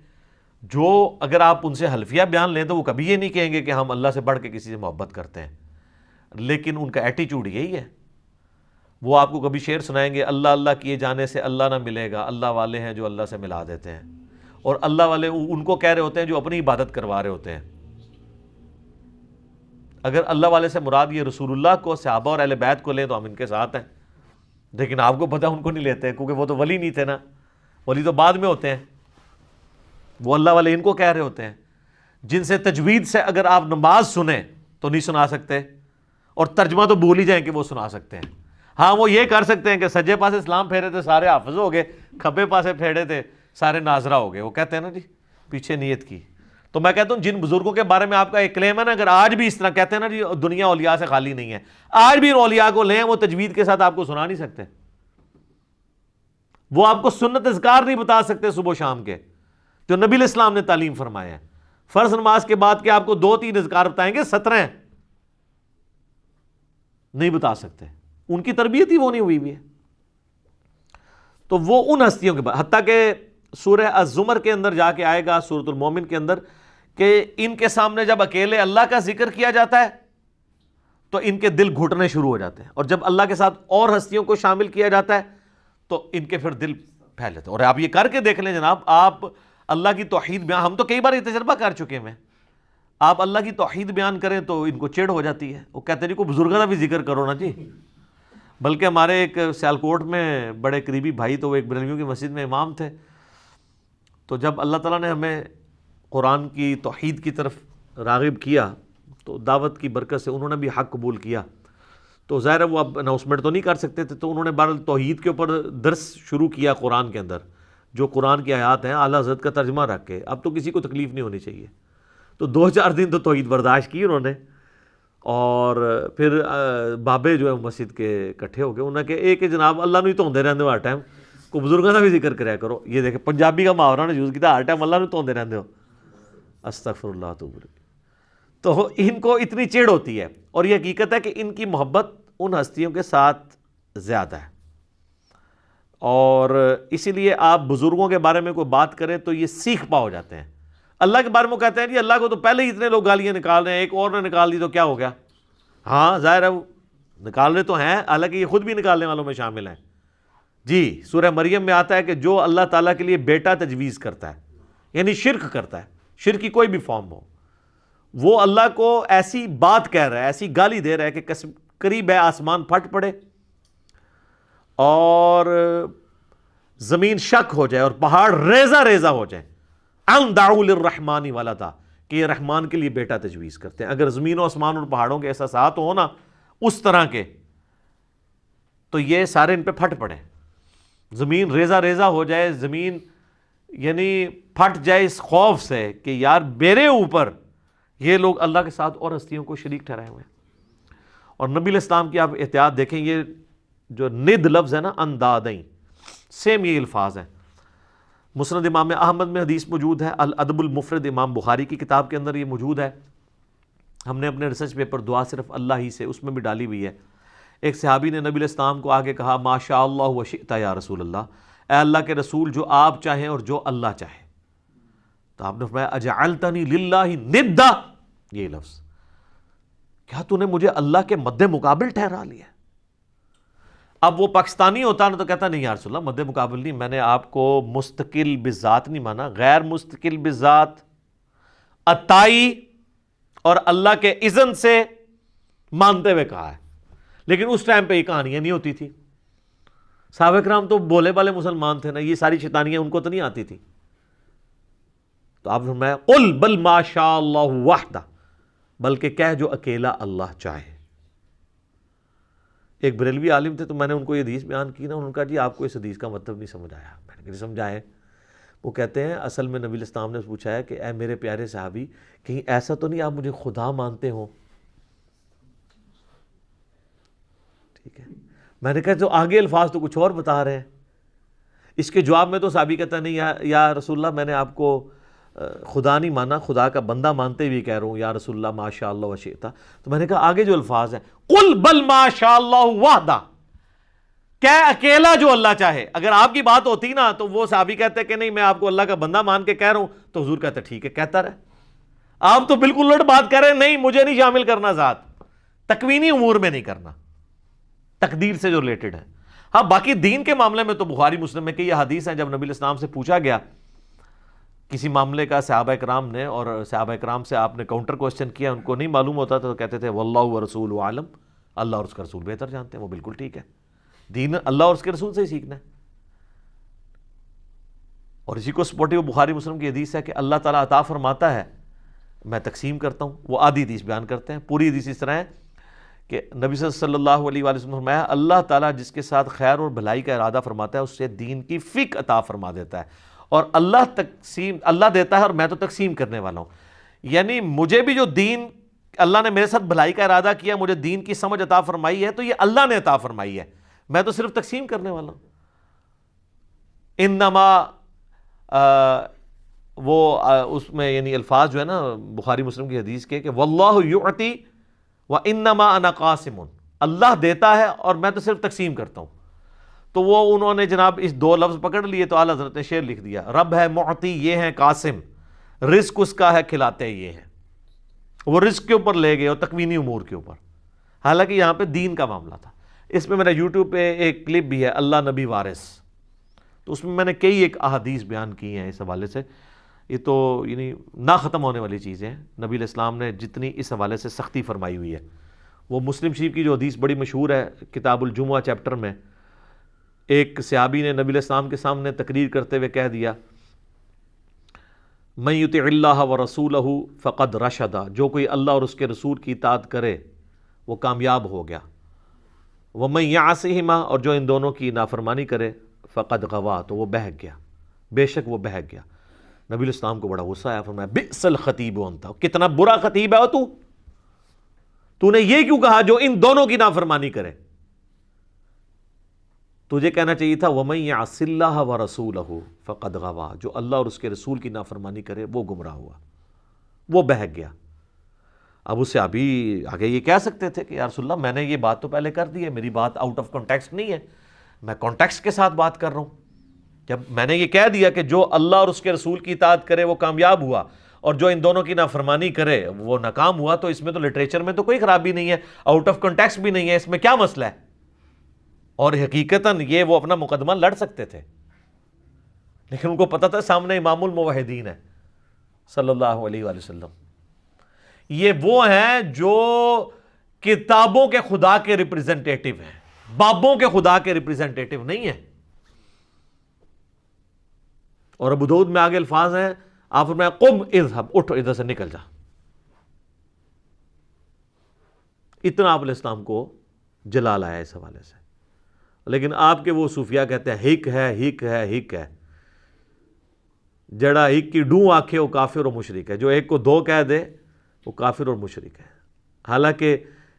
Speaker 2: جو اگر آپ ان سے حلفیہ بیان لیں تو وہ کبھی یہ نہیں کہیں گے کہ ہم اللہ سے بڑھ کے کسی سے محبت کرتے ہیں، لیکن ان کا ایٹیچیوڈ یہی ہے۔ وہ آپ کو کبھی شعر سنائیں گے، اللہ اللہ کیے جانے سے اللہ نہ ملے گا، اللہ والے ہیں جو اللہ سے ملا دیتے ہیں، اور اللہ والے ان کو کہہ رہے ہوتے ہیں جو اپنی عبادت کروا رہے ہوتے ہیں۔ اگر اللہ والے سے مراد یہ رسول اللہ کو، صحابہ اور اہل بیت کو لیں تو ہم ان کے ساتھ ہیں، لیکن آپ کو پتہ ان کو نہیں لیتے کیونکہ وہ تو ولی نہیں تھے نا، ولی تو بعد میں ہوتے ہیں، وہ اللہ والے ان کو کہہ رہے ہوتے ہیں، جن سے تجوید سے اگر آپ نماز سنیں تو نہیں سنا سکتے، اور ترجمہ تو بھول ہی جائیں کہ وہ سنا سکتے ہیں۔ ہاں وہ یہ کر سکتے ہیں کہ سجے پاسے اسلام پھیرے تھے سارے حافظ ہو گئے، کھبے پاسے پھیرے تھے سارے ناظرہ ہو گئے، وہ کہتے ہیں نا جی پیچھے نیت کی۔ تو میں کہتا ہوں جن بزرگوں کے بارے میں آپ کا ایک کلیم ہے نا، اگر آج بھی اس طرح کہتے ہیں نا جی دنیا اولیاء سے خالی نہیں ہے، آج بھی ان اولیاء کو لیں، وہ تجوید کے ساتھ آپ کو سنا نہیں سکتے، وہ آپ کو سنت اذکار نہیں بتا سکتے صبح و شام کے جو نبی علیہ السلام نے تعلیم فرمائے ہیں۔ فرض نماز کے بعد کے آپ کو 2-3 اذکار بتائیں گے، 17 نہیں بتا سکتے، ان کی تربیت ہی وہ نہیں ہوئی ہے۔ تو وہ ان ہستیوں کے بعد، حتیٰ کہ سورہ الزمر کے اندر جا کے آئے گا، سورۃ المومن کے اندر، کہ ان کے سامنے جب اکیلے اللہ کا ذکر کیا جاتا ہے تو ان کے دل گھٹنے شروع ہو جاتے ہیں، اور جب اللہ کے ساتھ اور ہستیوں کو شامل کیا جاتا ہے تو ان کے پھر دل پھیل جاتے ہیں۔ اور آپ یہ کر کے دیکھ لیں جناب، آپ اللہ کی توحید بیان، ہم تو کئی بار یہ تجربہ کر چکے ہیں، آپ اللہ کی توحید بیان کریں تو ان کو چڑ ہو جاتی ہے، وہ کہتے ہیں کوئی بزرگوں کا بھی ذکر کرو نا جی۔ بلکہ ہمارے ایک سیالکوٹ میں بڑے قریبی بھائی، تو وہ ایک بریلویوں کی مسجد میں امام تھے، تو جب اللہ تعالیٰ نے ہمیں قرآن کی توحید کی طرف راغب کیا تو دعوت کی برکت سے انہوں نے بھی حق قبول کیا، تو ظاہر ہے وہ اب اناؤنسمنٹ تو نہیں کر سکتے تھے، تو انہوں نے بہرحال توحید کے اوپر درس شروع کیا قرآن کے اندر، جو قرآن کی آیات ہیں اعلیٰ حضرت کا ترجمہ رکھ کے، اب تو کسی کو تکلیف نہیں ہونی چاہیے. تو 2-4 دن تو توحید برداشت کی انہوں نے، اور پھر بابے جو ہے مسجد کے اکٹھے ہو گئے. انہوں نے کہا ایک جناب اللہ نہیں دھوندے رہندے ہو ہر ٹائم، کو بزرگوں کا بھی ذکر کریا کرو. یہ دیکھیں پنجابی کا محاورہ نے یوز کیا، ہر ٹائم اللہ نہیں دھوندے رہندے ہو. استغفر اللہ توب الیہ. تو ان کو اتنی چڑ ہوتی ہے، اور یہ حقیقت ہے کہ ان کی محبت ان ہستیوں کے ساتھ زیادہ ہے. اور اسی لیے آپ بزرگوں کے بارے میں کوئی بات کریں تو یہ سیکھ پا ہو جاتے ہیں. اللہ کے بارے میں کہتے ہیں جی اللہ کو تو پہلے ہی اتنے لوگ گالیاں نکال رہے ہیں، ایک اور نے نکال دی تو کیا ہو گیا. ہاں ظاہر ہے وہ نکال رہے تو ہیں، حالانکہ یہ خود بھی نکالنے والوں میں شامل ہیں. جی سورہ مریم میں آتا ہے کہ جو اللہ تعالیٰ کے لیے بیٹا تجویز کرتا ہے، یعنی شرک کرتا ہے، شرک کی کوئی بھی فارم ہو، وہ اللہ کو ایسی بات کہہ رہا ہے، ایسی گالی دے رہا ہے کہ قریب ہے آسمان پھٹ پڑے اور زمین شک ہو جائے اور پہاڑ ریزہ ریزہ ہو جائے. ان دعوا للرحمن ولدا، کہ یہ رحمان کے لیے بیٹا تجویز کرتے ہیں. اگر زمین و آسمان اور پہاڑوں کے احساسات ہوں نا اس طرح کے، تو یہ سارے ان پہ پھٹ پڑے، زمین ریزہ ریزہ ہو جائے، زمین یعنی پھٹ جائے اس خوف سے کہ یار میرے اوپر یہ لوگ اللہ کے ساتھ اور ہستیوں کو شریک ٹھہرائے ہوئے ہیں. اور نبی علیہ السلام کی آپ احتیاط دیکھیں، یہ جو ند لفظ ہے نا اندادیں، سیم یہ الفاظ ہیں. مسند امام احمد میں حدیث موجود ہے، الادب المفرد امام بخاری کی کتاب کے اندر یہ موجود ہے. ہم نے اپنے ریسرچ پیپر دعا صرف اللہ ہی سے، اس میں بھی ڈالی ہوئی ہے. ایک صحابی نے نبی علیہ السلام کو آگے کہا ما شاء اللہ و شئت یا رسول اللہ، اے اللہ کے رسول جو آپ چاہیں اور جو اللہ چاہے. تو آپ نے فرمایا اجعلتنی للہ ندا، یہ لفظ، کیا تو نے مجھے اللہ کے مد مقابل ٹھہرا لیا. اب وہ پاکستانی ہوتا نا تو کہتا نہیں یا رسول اللہ مد مقابل نہیں، میں نے آپ کو مستقل بذات نہیں مانا، غیر مستقل بذات، عطائی اور اللہ کے اذن سے مانتے ہوئے کہا ہے. لیکن اس ٹائم پہ یہ کہانیاں نہیں ہوتی تھی. صحابہ کرام تو بولے والے مسلمان تھے نا، یہ ساری شیطانیاں ان کو تو نہیں آتی تھی. تو آپ نے فرمایا قل بل ما شاء اللہ وحدہ، بلکہ کہہ جو اکیلا اللہ چاہے. ایک بریلوی عالم تھے، تو میں نے ان کو یہ حدیث بیان کی نا، انہوں نے کہا جی آپ کو اس حدیث کا مطلب نہیں سمجھ آیا. میں نے کہا سمجھائے. وہ کہتے ہیں اصل میں نبی علیہ السلام نے پوچھا ہے کہ اے میرے پیارے صحابی، کہیں ایسا تو نہیں آپ مجھے خدا مانتے ہو؟ ٹھیک ہے. میں نے کہا تو آگے الفاظ تو کچھ اور بتا رہے ہیں. اس کے جواب میں تو صحابی کہتا ہے نہیں یا رسول اللہ میں نے آپ کو خدا نہیں مانا، خدا کا بندہ مانتے ہوئے کہہ رہا ہوں یا رسول اللہ ما شاء اللہ و شئت. تو میں نے کہا آگے جو الفاظ ہیں قل بل ما شاء اللہ وحدہ، کہہ اکیلا جو اللہ چاہے. اگر آپ کی بات ہوتی نا تو وہ صحابی کہتے کہ نہیں میں آپ کو اللہ کا بندہ مان کے کہہ رہا ہوں، تو حضور کہتے ٹھیک ہے کہتا رہے. آپ تو بالکل الٹ بات کر رہے ہیں، نہیں مجھے نہیں شامل کرنا ذات، تکوینی امور میں نہیں کرنا، تقدیر سے جو ریلیٹڈ ہے. ہاں باقی دین کے معاملے میں تو بخاری مسلم میں کئی حدیث ہیں. جب نبی علیہ السلام سے پوچھا گیا کسی معاملے کا صحابہ کرام نے، اور صحابہ کرام سے آپ نے کاؤنٹر کوسچن کیا، ان کو نہیں معلوم ہوتا تو کہتے تھے واللہ ورسول عالم، اللہ اور اس کا رسول بہتر جانتے ہیں. وہ بالکل ٹھیک ہے، دین اللہ اور اس کے رسول سے ہی سیکھنا ہے. اور اسی کو سپورٹیو بخاری مسلم کی حدیث ہے کہ اللہ تعالیٰ عطا فرماتا ہے میں تقسیم کرتا ہوں. وہ آدھی حدیث بیان کرتے ہیں، پوری حدیث اس طرح ہے کہ نبی صلی اللہ علیہ وآلہ وسلم نے فرمایا اللہ تعالیٰ جس کے ساتھ خیر اور بھلائی کا ارادہ فرماتا ہے اس سے دین کی فقہ عطا فرما دیتا ہے. اور اللہ دیتا ہے اور میں تو تقسیم کرنے والا ہوں. یعنی مجھے بھی جو دین اللہ نے میرے ساتھ بھلائی کا ارادہ کیا، مجھے دین کی سمجھ عطا فرمائی ہے، تو یہ اللہ نے عطا فرمائی ہے، میں تو صرف تقسیم کرنے والا ہوں. انما اس میں یعنی الفاظ جو ہے نا بخاری مسلم کی حدیث کے کہ واللہ یعطی وانما انا قاسم، اللہ دیتا ہے اور میں تو صرف تقسیم کرتا ہوں. تو وہ انہوں نے جناب اس دو لفظ پکڑ لیے تو اعلیٰ حضرت نے شعر لکھ دیا، رب ہے معطی یہ ہے قاسم، رزق اس کا ہے کھلاتے یہ ہیں. وہ رزق کے اوپر لے گئے اور تکوینی امور کے اوپر، حالانکہ یہاں پہ دین کا معاملہ تھا. اس میں میرا یوٹیوب پہ ایک کلپ بھی ہے اللہ نبی وارث، تو اس میں میں نے کئی ایک احادیث بیان کی ہیں اس حوالے سے. یہ تو یعنی نہ ختم ہونے والی چیزیں ہیں. نبی علیہ السلام نے جتنی اس حوالے سے سختی فرمائی ہوئی ہے. وہ مسلم شریف کی جو حدیث بڑی مشہور ہے کتاب الجمعہ چیپٹر میں، ایک صحابی نے نبی علیہ السلام کے سامنے تقریر کرتے ہوئے کہہ دیا من یطع اللہ ورسولہ فقد رشد، جو کوئی اللہ اور اس کے رسول کی اطاعت کرے وہ کامیاب ہو گیا. ومن یعصہما، اور جو ان دونوں کی نافرمانی کرے فقد غوا، تو وہ بہک گیا. بے شک وہ بہک گیا۔ نبی علیہ السلام کو بڑا غصہ آیا، فرمایا بئس الخطیب انت، کتنا برا خطیب ہے تو نے یہ کیوں کہا جو ان دونوں کی نافرمانی کرے؟ تجھے کہنا چاہیے تھا وَمَن يَعْصِ اللَّهَ وَرَسُولَهُ فَقَدْ غَوَىٰ، جو اللہ اور اس کے رسول کی نافرمانی کرے وہ گمراہ ہوا، وہ بہک گیا۔ اب اسے ابھی آگے یہ کہہ سکتے تھے کہ یا رسول اللہ میں نے یہ بات تو پہلے کر دی ہے، میری بات آؤٹ آف کانٹیکسٹ نہیں ہے، میں کانٹیکسٹ کے ساتھ بات کر رہا ہوں۔ جب میں نے یہ کہہ دیا کہ جو اللہ اور اس کے رسول کی اطاعت کرے وہ کامیاب ہوا اور جو ان دونوں کی نافرمانی کرے وہ ناکام ہوا، تو اس میں تو لٹریچر میں تو کوئی خرابی نہیں ہے، آؤٹ آف کانٹیکسٹ بھی نہیں ہے، اس میں کیا مسئلہ ہے؟ اور حقیقتاً یہ وہ اپنا مقدمہ لڑ سکتے تھے، لیکن ان کو پتہ تھا سامنے امام الموحدین ہے صلی اللہ علیہ وآلہ وسلم۔ یہ وہ ہیں جو کتابوں کے خدا کے ریپریزنٹیٹیو ہیں، بابوں کے خدا کے ریپریزنٹیٹیو نہیں ہیں۔ اور ابو داؤد میں آگے الفاظ ہیں، آپ فرمایا قم اذهب، اٹھو ادھر سے نکل جا۔ اتنا آپ علیہ السلام کو جلال آیا اس حوالے سے، لیکن آپ کے وہ صوفیاء کہتے ہیں ہک ہے ہک ہے ہک ہے، جڑا ہک کی ڈوں آکھے وہ کافر اور مشرک ہے، جو ایک کو دو کہہ دے وہ کافر اور مشرک ہے۔ حالانکہ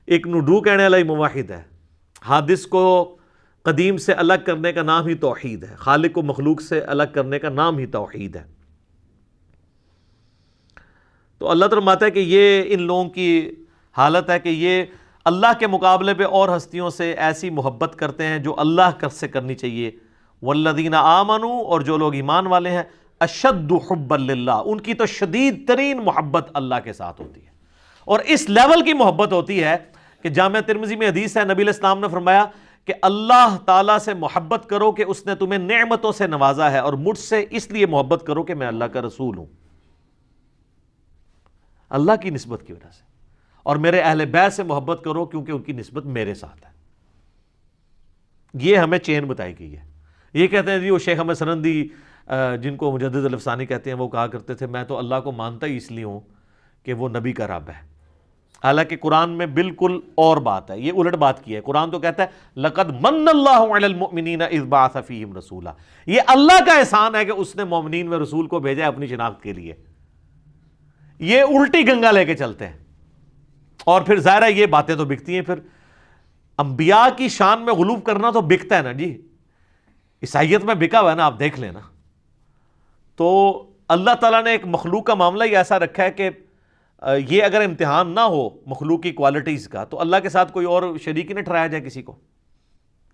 Speaker 2: ایک نو ڈو کہنے والا ہی موحد ہے۔ حادث کو قدیم سے الگ کرنے کا نام ہی توحید ہے، خالق کو مخلوق سے الگ کرنے کا نام ہی توحید ہے۔ تو اللہ تعالیٰ فرماتا ہے کہ یہ ان لوگوں کی حالت ہے کہ یہ اللہ کے مقابلے پہ اور ہستیوں سے ایسی محبت کرتے ہیں جو اللہ سے کرنی چاہیے۔ والذین آمنوا، اور جو لوگ ایمان والے ہیں، اشد حبا للہ، ان کی تو شدید ترین محبت اللہ کے ساتھ ہوتی ہے، اور اس لیول کی محبت ہوتی ہے کہ جامعہ ترمذی میں حدیث ہے، نبی علیہ السلام نے فرمایا کہ اللہ تعالیٰ سے محبت کرو کہ اس نے تمہیں نعمتوں سے نوازا ہے، اور مجھ سے اس لیے محبت کرو کہ میں اللہ کا رسول ہوں، اللہ کی نسبت کی وجہ سے، اور میرے اہل بیت سے محبت کرو کیونکہ ان کی نسبت میرے ساتھ ہے۔ یہ ہمیں چین بتائی گئی ہے۔ یہ کہتے ہیں جی وہ شیخ احمد سرندی جن کو مجدد الافسانی کہتے ہیں، وہ کہا کرتے تھے میں تو اللہ کو مانتا ہی اس لیے ہوں کہ وہ نبی کا رب ہے، حالانکہ قرآن میں بالکل اور بات ہے، یہ الٹ بات کی ہے۔ قرآن تو کہتا ہے لَقَدْ مَنَّ اللَّهُ عَلَى الْمُؤْمِنِينَ إِذْ بَعَثَ فِيهِمْ رَسُولًا، یہ اللہ کا احسان ہے کہ اس نے مومنین میں رسول کو بھیجا ہے اپنی شناخت کے لیے۔ یہ الٹی گنگا لے کے چلتے ہیں، اور پھر ظاہر ہے یہ باتیں تو بکتی ہیں۔ پھر انبیاء کی شان میں غلو کرنا تو بکتا ہے نا جی، عیسائیت میں بکا ہوا ہے نا، آپ دیکھ لینا۔ تو اللہ تعالیٰ نے ایک مخلوق کا معاملہ ہی ایسا رکھا ہے کہ یہ اگر امتحان نہ ہو مخلوق کی کوالٹیز کا، تو اللہ کے ساتھ کوئی اور شریک ہی نہ ٹھہرایا جائے کسی کو،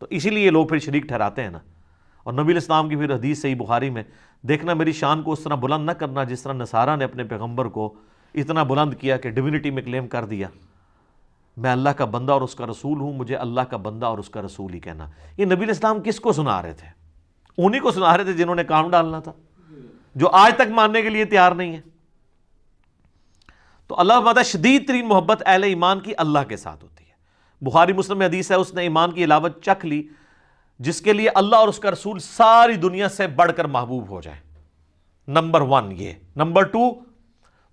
Speaker 2: تو اسی لیے لوگ پھر شریک ٹھہراتے ہیں نا۔ اور نبی علیہ السلام کی پھر حدیث صحیح بخاری میں دیکھنا، میری شان کو اس طرح بلند نہ کرنا جس طرح نصارہ نے اپنے پیغمبر کو اتنا بلند کیا کہ ڈیوینٹی میں کلیم کر دیا، میں اللہ کا بندہ اور اس کا رسول ہوں، مجھے اللہ کا بندہ اور اس کا رسول ہی کہنا۔ یہ نبی علیہ السلام کس کو سنا رہے تھے؟ انہی کو سنا رہے تھے جنہوں نے کام ڈالنا تھا، جو آج تک ماننے کے لیے تیار نہیں ہے۔ تو اللہ تعالیٰ شدید ترین محبت اہل ایمان کی اللہ کے ساتھ ہوتی ہے۔ بخاری مسلم میں حدیث ہے، اس نے ایمان کی علاوت چکھ لی جس کے لیے اللہ اور اس کا رسول ساری دنیا سے بڑھ کر محبوب ہو جائے۔ نمبر 1 یہ، نمبر 2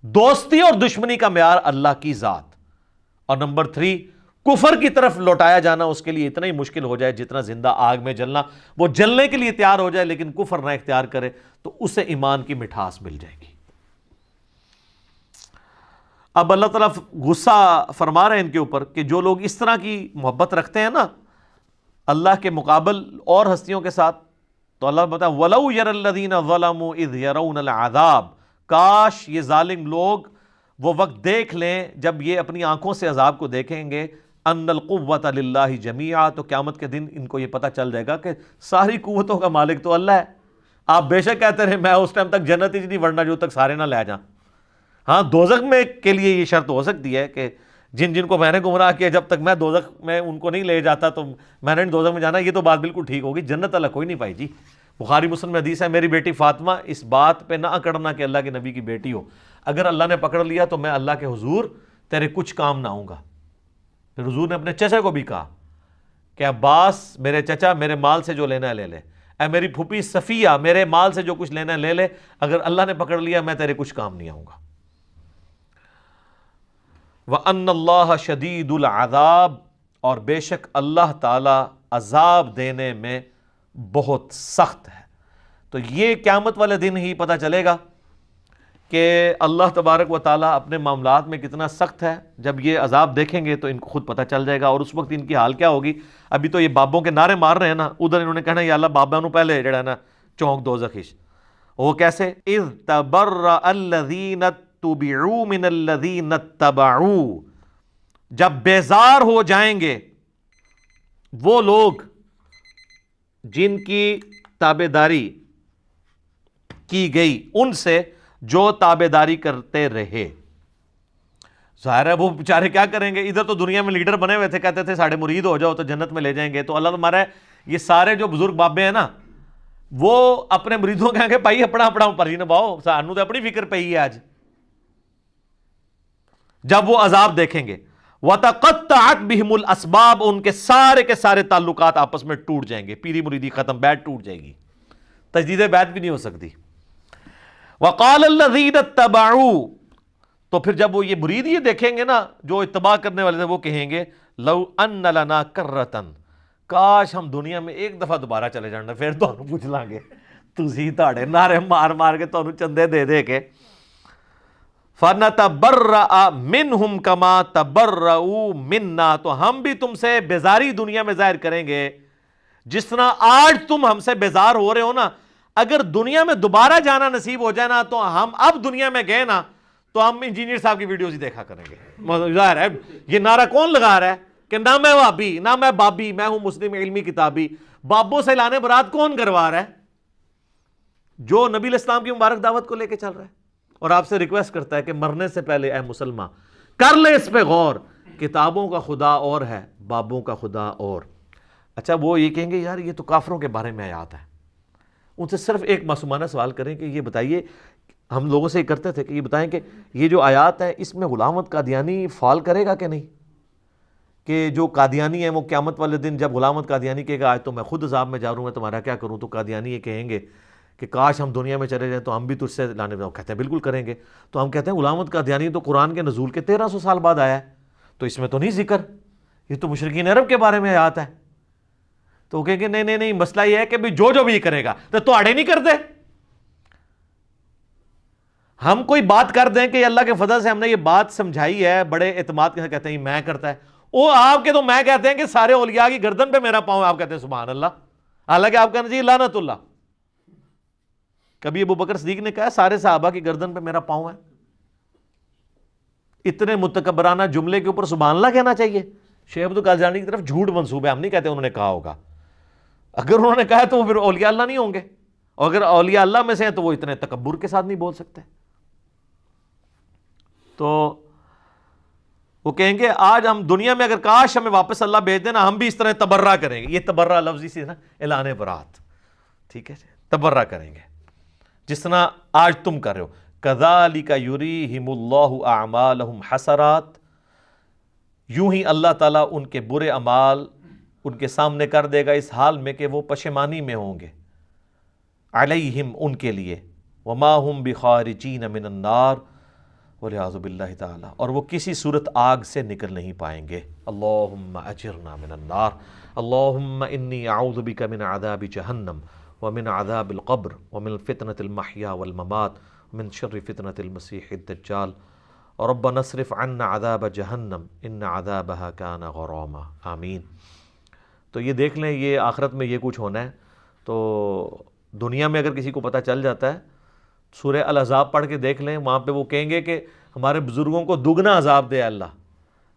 Speaker 2: دوستی اور دشمنی کا معیار اللہ کی ذات، اور نمبر 3 کفر کی طرف لوٹایا جانا اس کے لیے اتنا ہی مشکل ہو جائے جتنا زندہ آگ میں جلنا، وہ جلنے کے لیے تیار ہو جائے لیکن کفر نہ اختیار کرے تو اسے ایمان کی مٹھاس مل جائے گی۔ اب اللہ تعالیٰ غصہ فرما رہے ہیں ان کے اوپر کہ جو لوگ اس طرح کی محبت رکھتے ہیں نا اللہ کے مقابل اور ہستیوں کے ساتھ، تو اللہ بتا وَلَوْ يَرَ الَّذِينَ ظَلَمُوا إِذْ يَرَوْنَ الْعَذَابَ، کاش یہ ظالم لوگ وہ وقت دیکھ لیں جب یہ اپنی آنکھوں سے عذاب کو دیکھیں گے، ان القوۃ للہ جمیعا، تو قیامت کے دن ان کو یہ پتہ چل جائے گا کہ ساری قوتوں کا مالک تو اللہ ہے۔ آپ بے شک کہتے رہے میں اس ٹائم تک جنت ہی نہیں ورنہ جو تک سارے نہ لے جاؤں۔ ہاں دوزخ میں کے لیے یہ شرط ہو سکتی ہے کہ جن کو میں نے گمراہ کیا جب تک میں دوزخ میں ان کو نہیں لے جاتا تو میں نے دوزخ میں جانا، یہ تو بات بالکل ٹھیک ہوگی، جنت اللہ کوئی نہیں پائی جی۔ بخاری مسلم میں حدیث ہے، میری بیٹی فاطمہ اس بات پہ نہ اکڑنا کہ اللہ کے نبی کی بیٹی ہو، اگر اللہ نے پکڑ لیا تو میں اللہ کے حضور تیرے کچھ کام نہ آؤں گا۔ پھر حضور نے اپنے چچا کو بھی کہا کہ عباس میرے چچا میرے مال سے جو لینا ہے لے لے، اے میری پھوپھی صفیہ میرے مال سے جو کچھ لینا ہے لے لے، اگر اللہ نے پکڑ لیا میں تیرے کچھ کام نہیں آؤں گا۔ وَأَنَّ اللَّهَ شَدِيدُ الْعَذَابِ، اور بے شک اللہ تعالی عذاب دینے میں بہت سخت ہے۔ تو یہ قیامت والے دن ہی پتہ چلے گا کہ اللہ تبارک و تعالیٰ اپنے معاملات میں کتنا سخت ہے. جب یہ عذاب دیکھیں گے تو ان کو خود پتہ چل جائے گا، اور اس وقت ان کی حال کیا ہوگی. ابھی تو یہ بابوں کے نعرے مار رہے ہیں نا، ادھر انہوں نے کہنا یا اللہ بابا نو پہلے جڑا نا چونک دو زخیش. وہ کیسے؟ اذ تبرأ الذین اتبعوا من الذین اتبعوا، جب بیزار ہو جائیں گے وہ لوگ جن کی تابعداری کی گئی ان سے جو تابعداری کرتے رہے. ظاہر ہے وہ بیچارے کیا کریں گے، ادھر تو دنیا میں لیڈر بنے ہوئے تھے، کہتے تھے ساڑھے مرید ہو جاؤ تو جنت میں لے جائیں گے. تو اللہ تمہارا یہ سارے جو بزرگ بابے ہیں نا، وہ اپنے مریدوں کہیں گے بھائی اپنا اپنا پرچی نبھاؤ، سانو تو اپنی فکر پئی ہے آج. جب وہ عذاب دیکھیں گے وَتَقَطَّعَتْ بِهِمُ الْأَسْبَابُ، ان کے سارے تعلقات آپس میں ٹوٹ جائیں گے، پیری مریدی ختم، بیعت ٹوٹ جائے گی، تجدید بیعت بھی نہیں ہو سکتی. وَقَالَ الَّذِينَ اتَّبَعُوا، تو پھر جب وہ یہ مرید یہ دیکھیں گے نا جو اتباع کرنے والے تھے، وہ کہیں گے لَوْ أَنَّ لَنَا كَرَّةً، کاش ہم دنیا میں ایک دفعہ دوبارہ چلے جانا، پھر تو ہم پوچھ لیں گے تسی تاڑے نعرے مار مار کے تو چندے دے دے کے. فَنَتَبَرَّأَ مِنْهُمْ كَمَا تَبَرَّؤُوا مِنَّا، تو ہم بھی تم سے بیزاری دنیا میں ظاہر کریں گے جس طرح آج تم ہم سے بیزار ہو رہے ہو نا. اگر دنیا میں دوبارہ جانا نصیب ہو جائے نا تو ہم اب دنیا میں گئے نا تو ہم انجینئر صاحب کی ویڈیوز ہی دیکھا کریں گے. ظاہر ہے یہ نعرہ کون لگا رہا ہے کہ نہ میں وابی نہ میں بابی، میں ہوں مسلم علمی کتابی. بابوں سے لانے برات کون کروا رہا ہے؟ جو نبی علیہ السلام کی مبارک دعوت کو لے کے چل رہا ہے، اور آپ سے ریکویسٹ کرتا ہے کہ مرنے سے پہلے اے مسلمان کر لے اس پہ غور، کتابوں کا خدا اور ہے، بابوں کا خدا اور. اچھا وہ یہ کہیں گے یار یہ تو کافروں کے بارے میں آیات ہے. ان سے صرف ایک معصومانہ سوال کریں کہ یہ بتائیے، ہم لوگوں سے یہ کرتے تھے کہ یہ بتائیں کہ یہ جو آیات ہے اس میں غلام احمد قادیانی فال کرے گا کہ نہیں؟ کہ جو قادیانی ہیں وہ قیامت والے دن جب غلام احمد قادیانی کہے گا آج تو میں خود عذاب میں جا رہا ہوں، میں تمہارا کیا کروں، تو قادیانی یہ کہیں گے کہ کاش ہم دنیا میں چلے جائیں تو ہم بھی تجھ سے لانے میں. کہتے ہیں بالکل کریں گے. تو ہم کہتے ہیں غلام احمد قادیانی تو قرآن کے نزول کے 1300 سال بعد آیا ہے، تو اس میں تو نہیں ذکر، یہ تو مشرکین عرب کے بارے میں آیات ہے. تو وہ کہیں گے نہیں مسئلہ یہ ہے کہ جو بھی کرے گا تو آڑے نہیں کرتے. ہم کوئی بات کر دیں کہ اللہ کے فضل سے ہم نے یہ بات سمجھائی ہے بڑے اعتماد کے ساتھ، کہتے ہیں میں کرتا ہے. وہ آپ کے تو میں کہتے ہیں کہ سارے اولیاء کی گردن پہ میرا پاؤں ہے، آپ کہتے ہیں سبحان اللہ، حالانکہ آپ کہنا چاہیے لعنت اللہ. کبھی ابو بکر صدیق نے کہا سارے صحابہ کی گردن پہ میرا پاؤں ہے؟ اتنے متکبرانہ جملے کے اوپر سبحان اللہ کہنا چاہیے؟ شیخ عبد القادر جیلانی کی طرف جھوٹ منسوب ہے، ہم نہیں کہتے انہوں نے کہا ہوگا. اگر انہوں نے کہا تو وہ پھر اولیاء اللہ نہیں ہوں گے، اور اگر اولیاء اللہ میں سے ہیں تو وہ اتنے تکبر کے ساتھ نہیں بول سکتے. تو وہ کہیں گے آج ہم دنیا میں اگر کاش ہمیں واپس اللہ بھیج دینا ہم بھی اس طرح تبرہ کریں گے. یہ تبرہ لفظی سے نا اعلان برات، ٹھیک ہے، تبرہ کریں گے جس طرح آج تم کر رہے ہو. کذالک یریہم اللہ اعمالہم حسرات، یوں ہی اللہ تعالیٰ ان کے برے اعمال ان کے سامنے کر دے گا اس حال میں کہ وہ پشیمانی میں ہوں گے. علیہم ان کے لیے، وما ہم بخارجین من النار، والعیاذ باللہ تعالی، اور وہ کسی صورت آگ سے نکل نہیں پائیں گے. اللہم اجرنا من النار، اللہم انی اعوذ بک من عذاب جہنم ومن عذاب القبر ومن فتنة المحیا والممات ومن شر فتنة المسیح الدجال ربنا اصرف عنا عذاب جہنم ان عذابها کان غراما. آمین. تو یہ دیکھ لیں یہ آخرت میں یہ کچھ ہونا ہے. تو دنیا میں اگر کسی کو پتہ چل جاتا ہے سورہ الاحزاب پڑھ کے دیکھ لیں، وہاں پہ وہ کہیں گے کہ ہمارے بزرگوں کو دگنا عذاب دے اللہ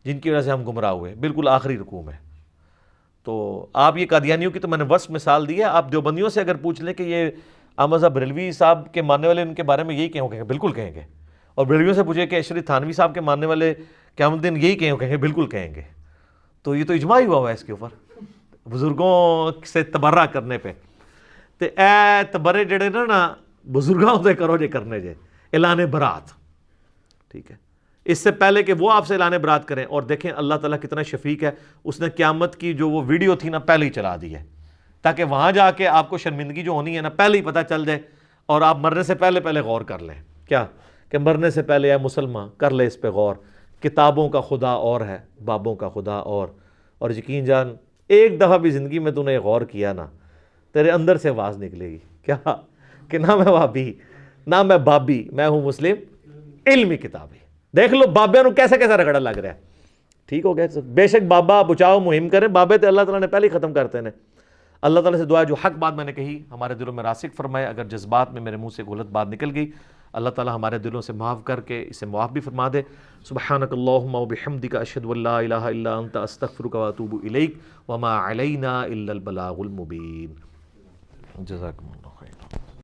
Speaker 2: جن کی وجہ سے ہم گمراہ ہوئے. بالکل آخری رکوع میں. تو آپ یہ قادیانیوں کی تو میں نے وصف مثال دی ہے، آپ دیوبندیوں سے اگر پوچھ لیں کہ یہ احمد صاحب بریلوی صاحب کے ماننے والے ان کے بارے میں یہی کہیں گے، بالکل کہیں گے. اور بریلویوں سے پوچھے کہ اشرف تھانوی صاحب کے ماننے والے قیامت دن یہی کہیں گے، بالکل کہیں گے. تو یہ تو اجماع ہی ہوا ہے اس کے اوپر بزرگوں سے تبرہ کرنے پہ. تو اے تبرے جڑے نا بزرگوں سے کرو جے کرنے جے اعلان برات، ٹھیک ہے، اس سے پہلے کہ وہ آپ سے اعلان برات کریں. اور دیکھیں اللہ تعالیٰ کتنا شفیق ہے، اس نے قیامت کی جو وہ ویڈیو تھی نا پہلے ہی چلا دی ہے تاکہ وہاں جا کے آپ کو شرمندگی جو ہونی ہے نا پہلے ہی پتہ چل جائے اور آپ مرنے سے پہلے غور کر لیں. کیا کہ مرنے سے پہلے اے مسلمان کر لے اس پہ غور، کتابوں کا خدا اور ہے، بابوں کا خدا اور یقین جان ایک دفعہ بھی زندگی میں تو نے غور کیا نا تیرے اندر سے آواز نکلے گی. کیا کہ نہ میں وہابی نہ میں بابی، میں ہوں مسلم علمی کتابی۔ دیکھ لو بابے نو کیسا کیسا رگڑا لگ رہا ہے، ٹھیک ہو گیا۔ بے شک بابا بچاؤ مہم کریں، بابے تو اللہ تعالیٰ نے پہلے ہی ختم کرتے ہیں۔ اللہ تعالیٰ سے دعا ہے جو حق بات میں نے کہی ہمارے دلوں میں راسخ فرمائے، اگر جذبات میں میرے منہ سے غلط بات نکل گئی اللہ تعالیٰ ہمارے دلوں سے معاف کر کے اسے معاف بھی فرما دے۔ سبحانک اللہم وبحمدک اشہد ان لا الہ الا انت استغفرک واتوب الیک وما علینا الا البلاغ المبین۔ جزاکم اللہ خیر۔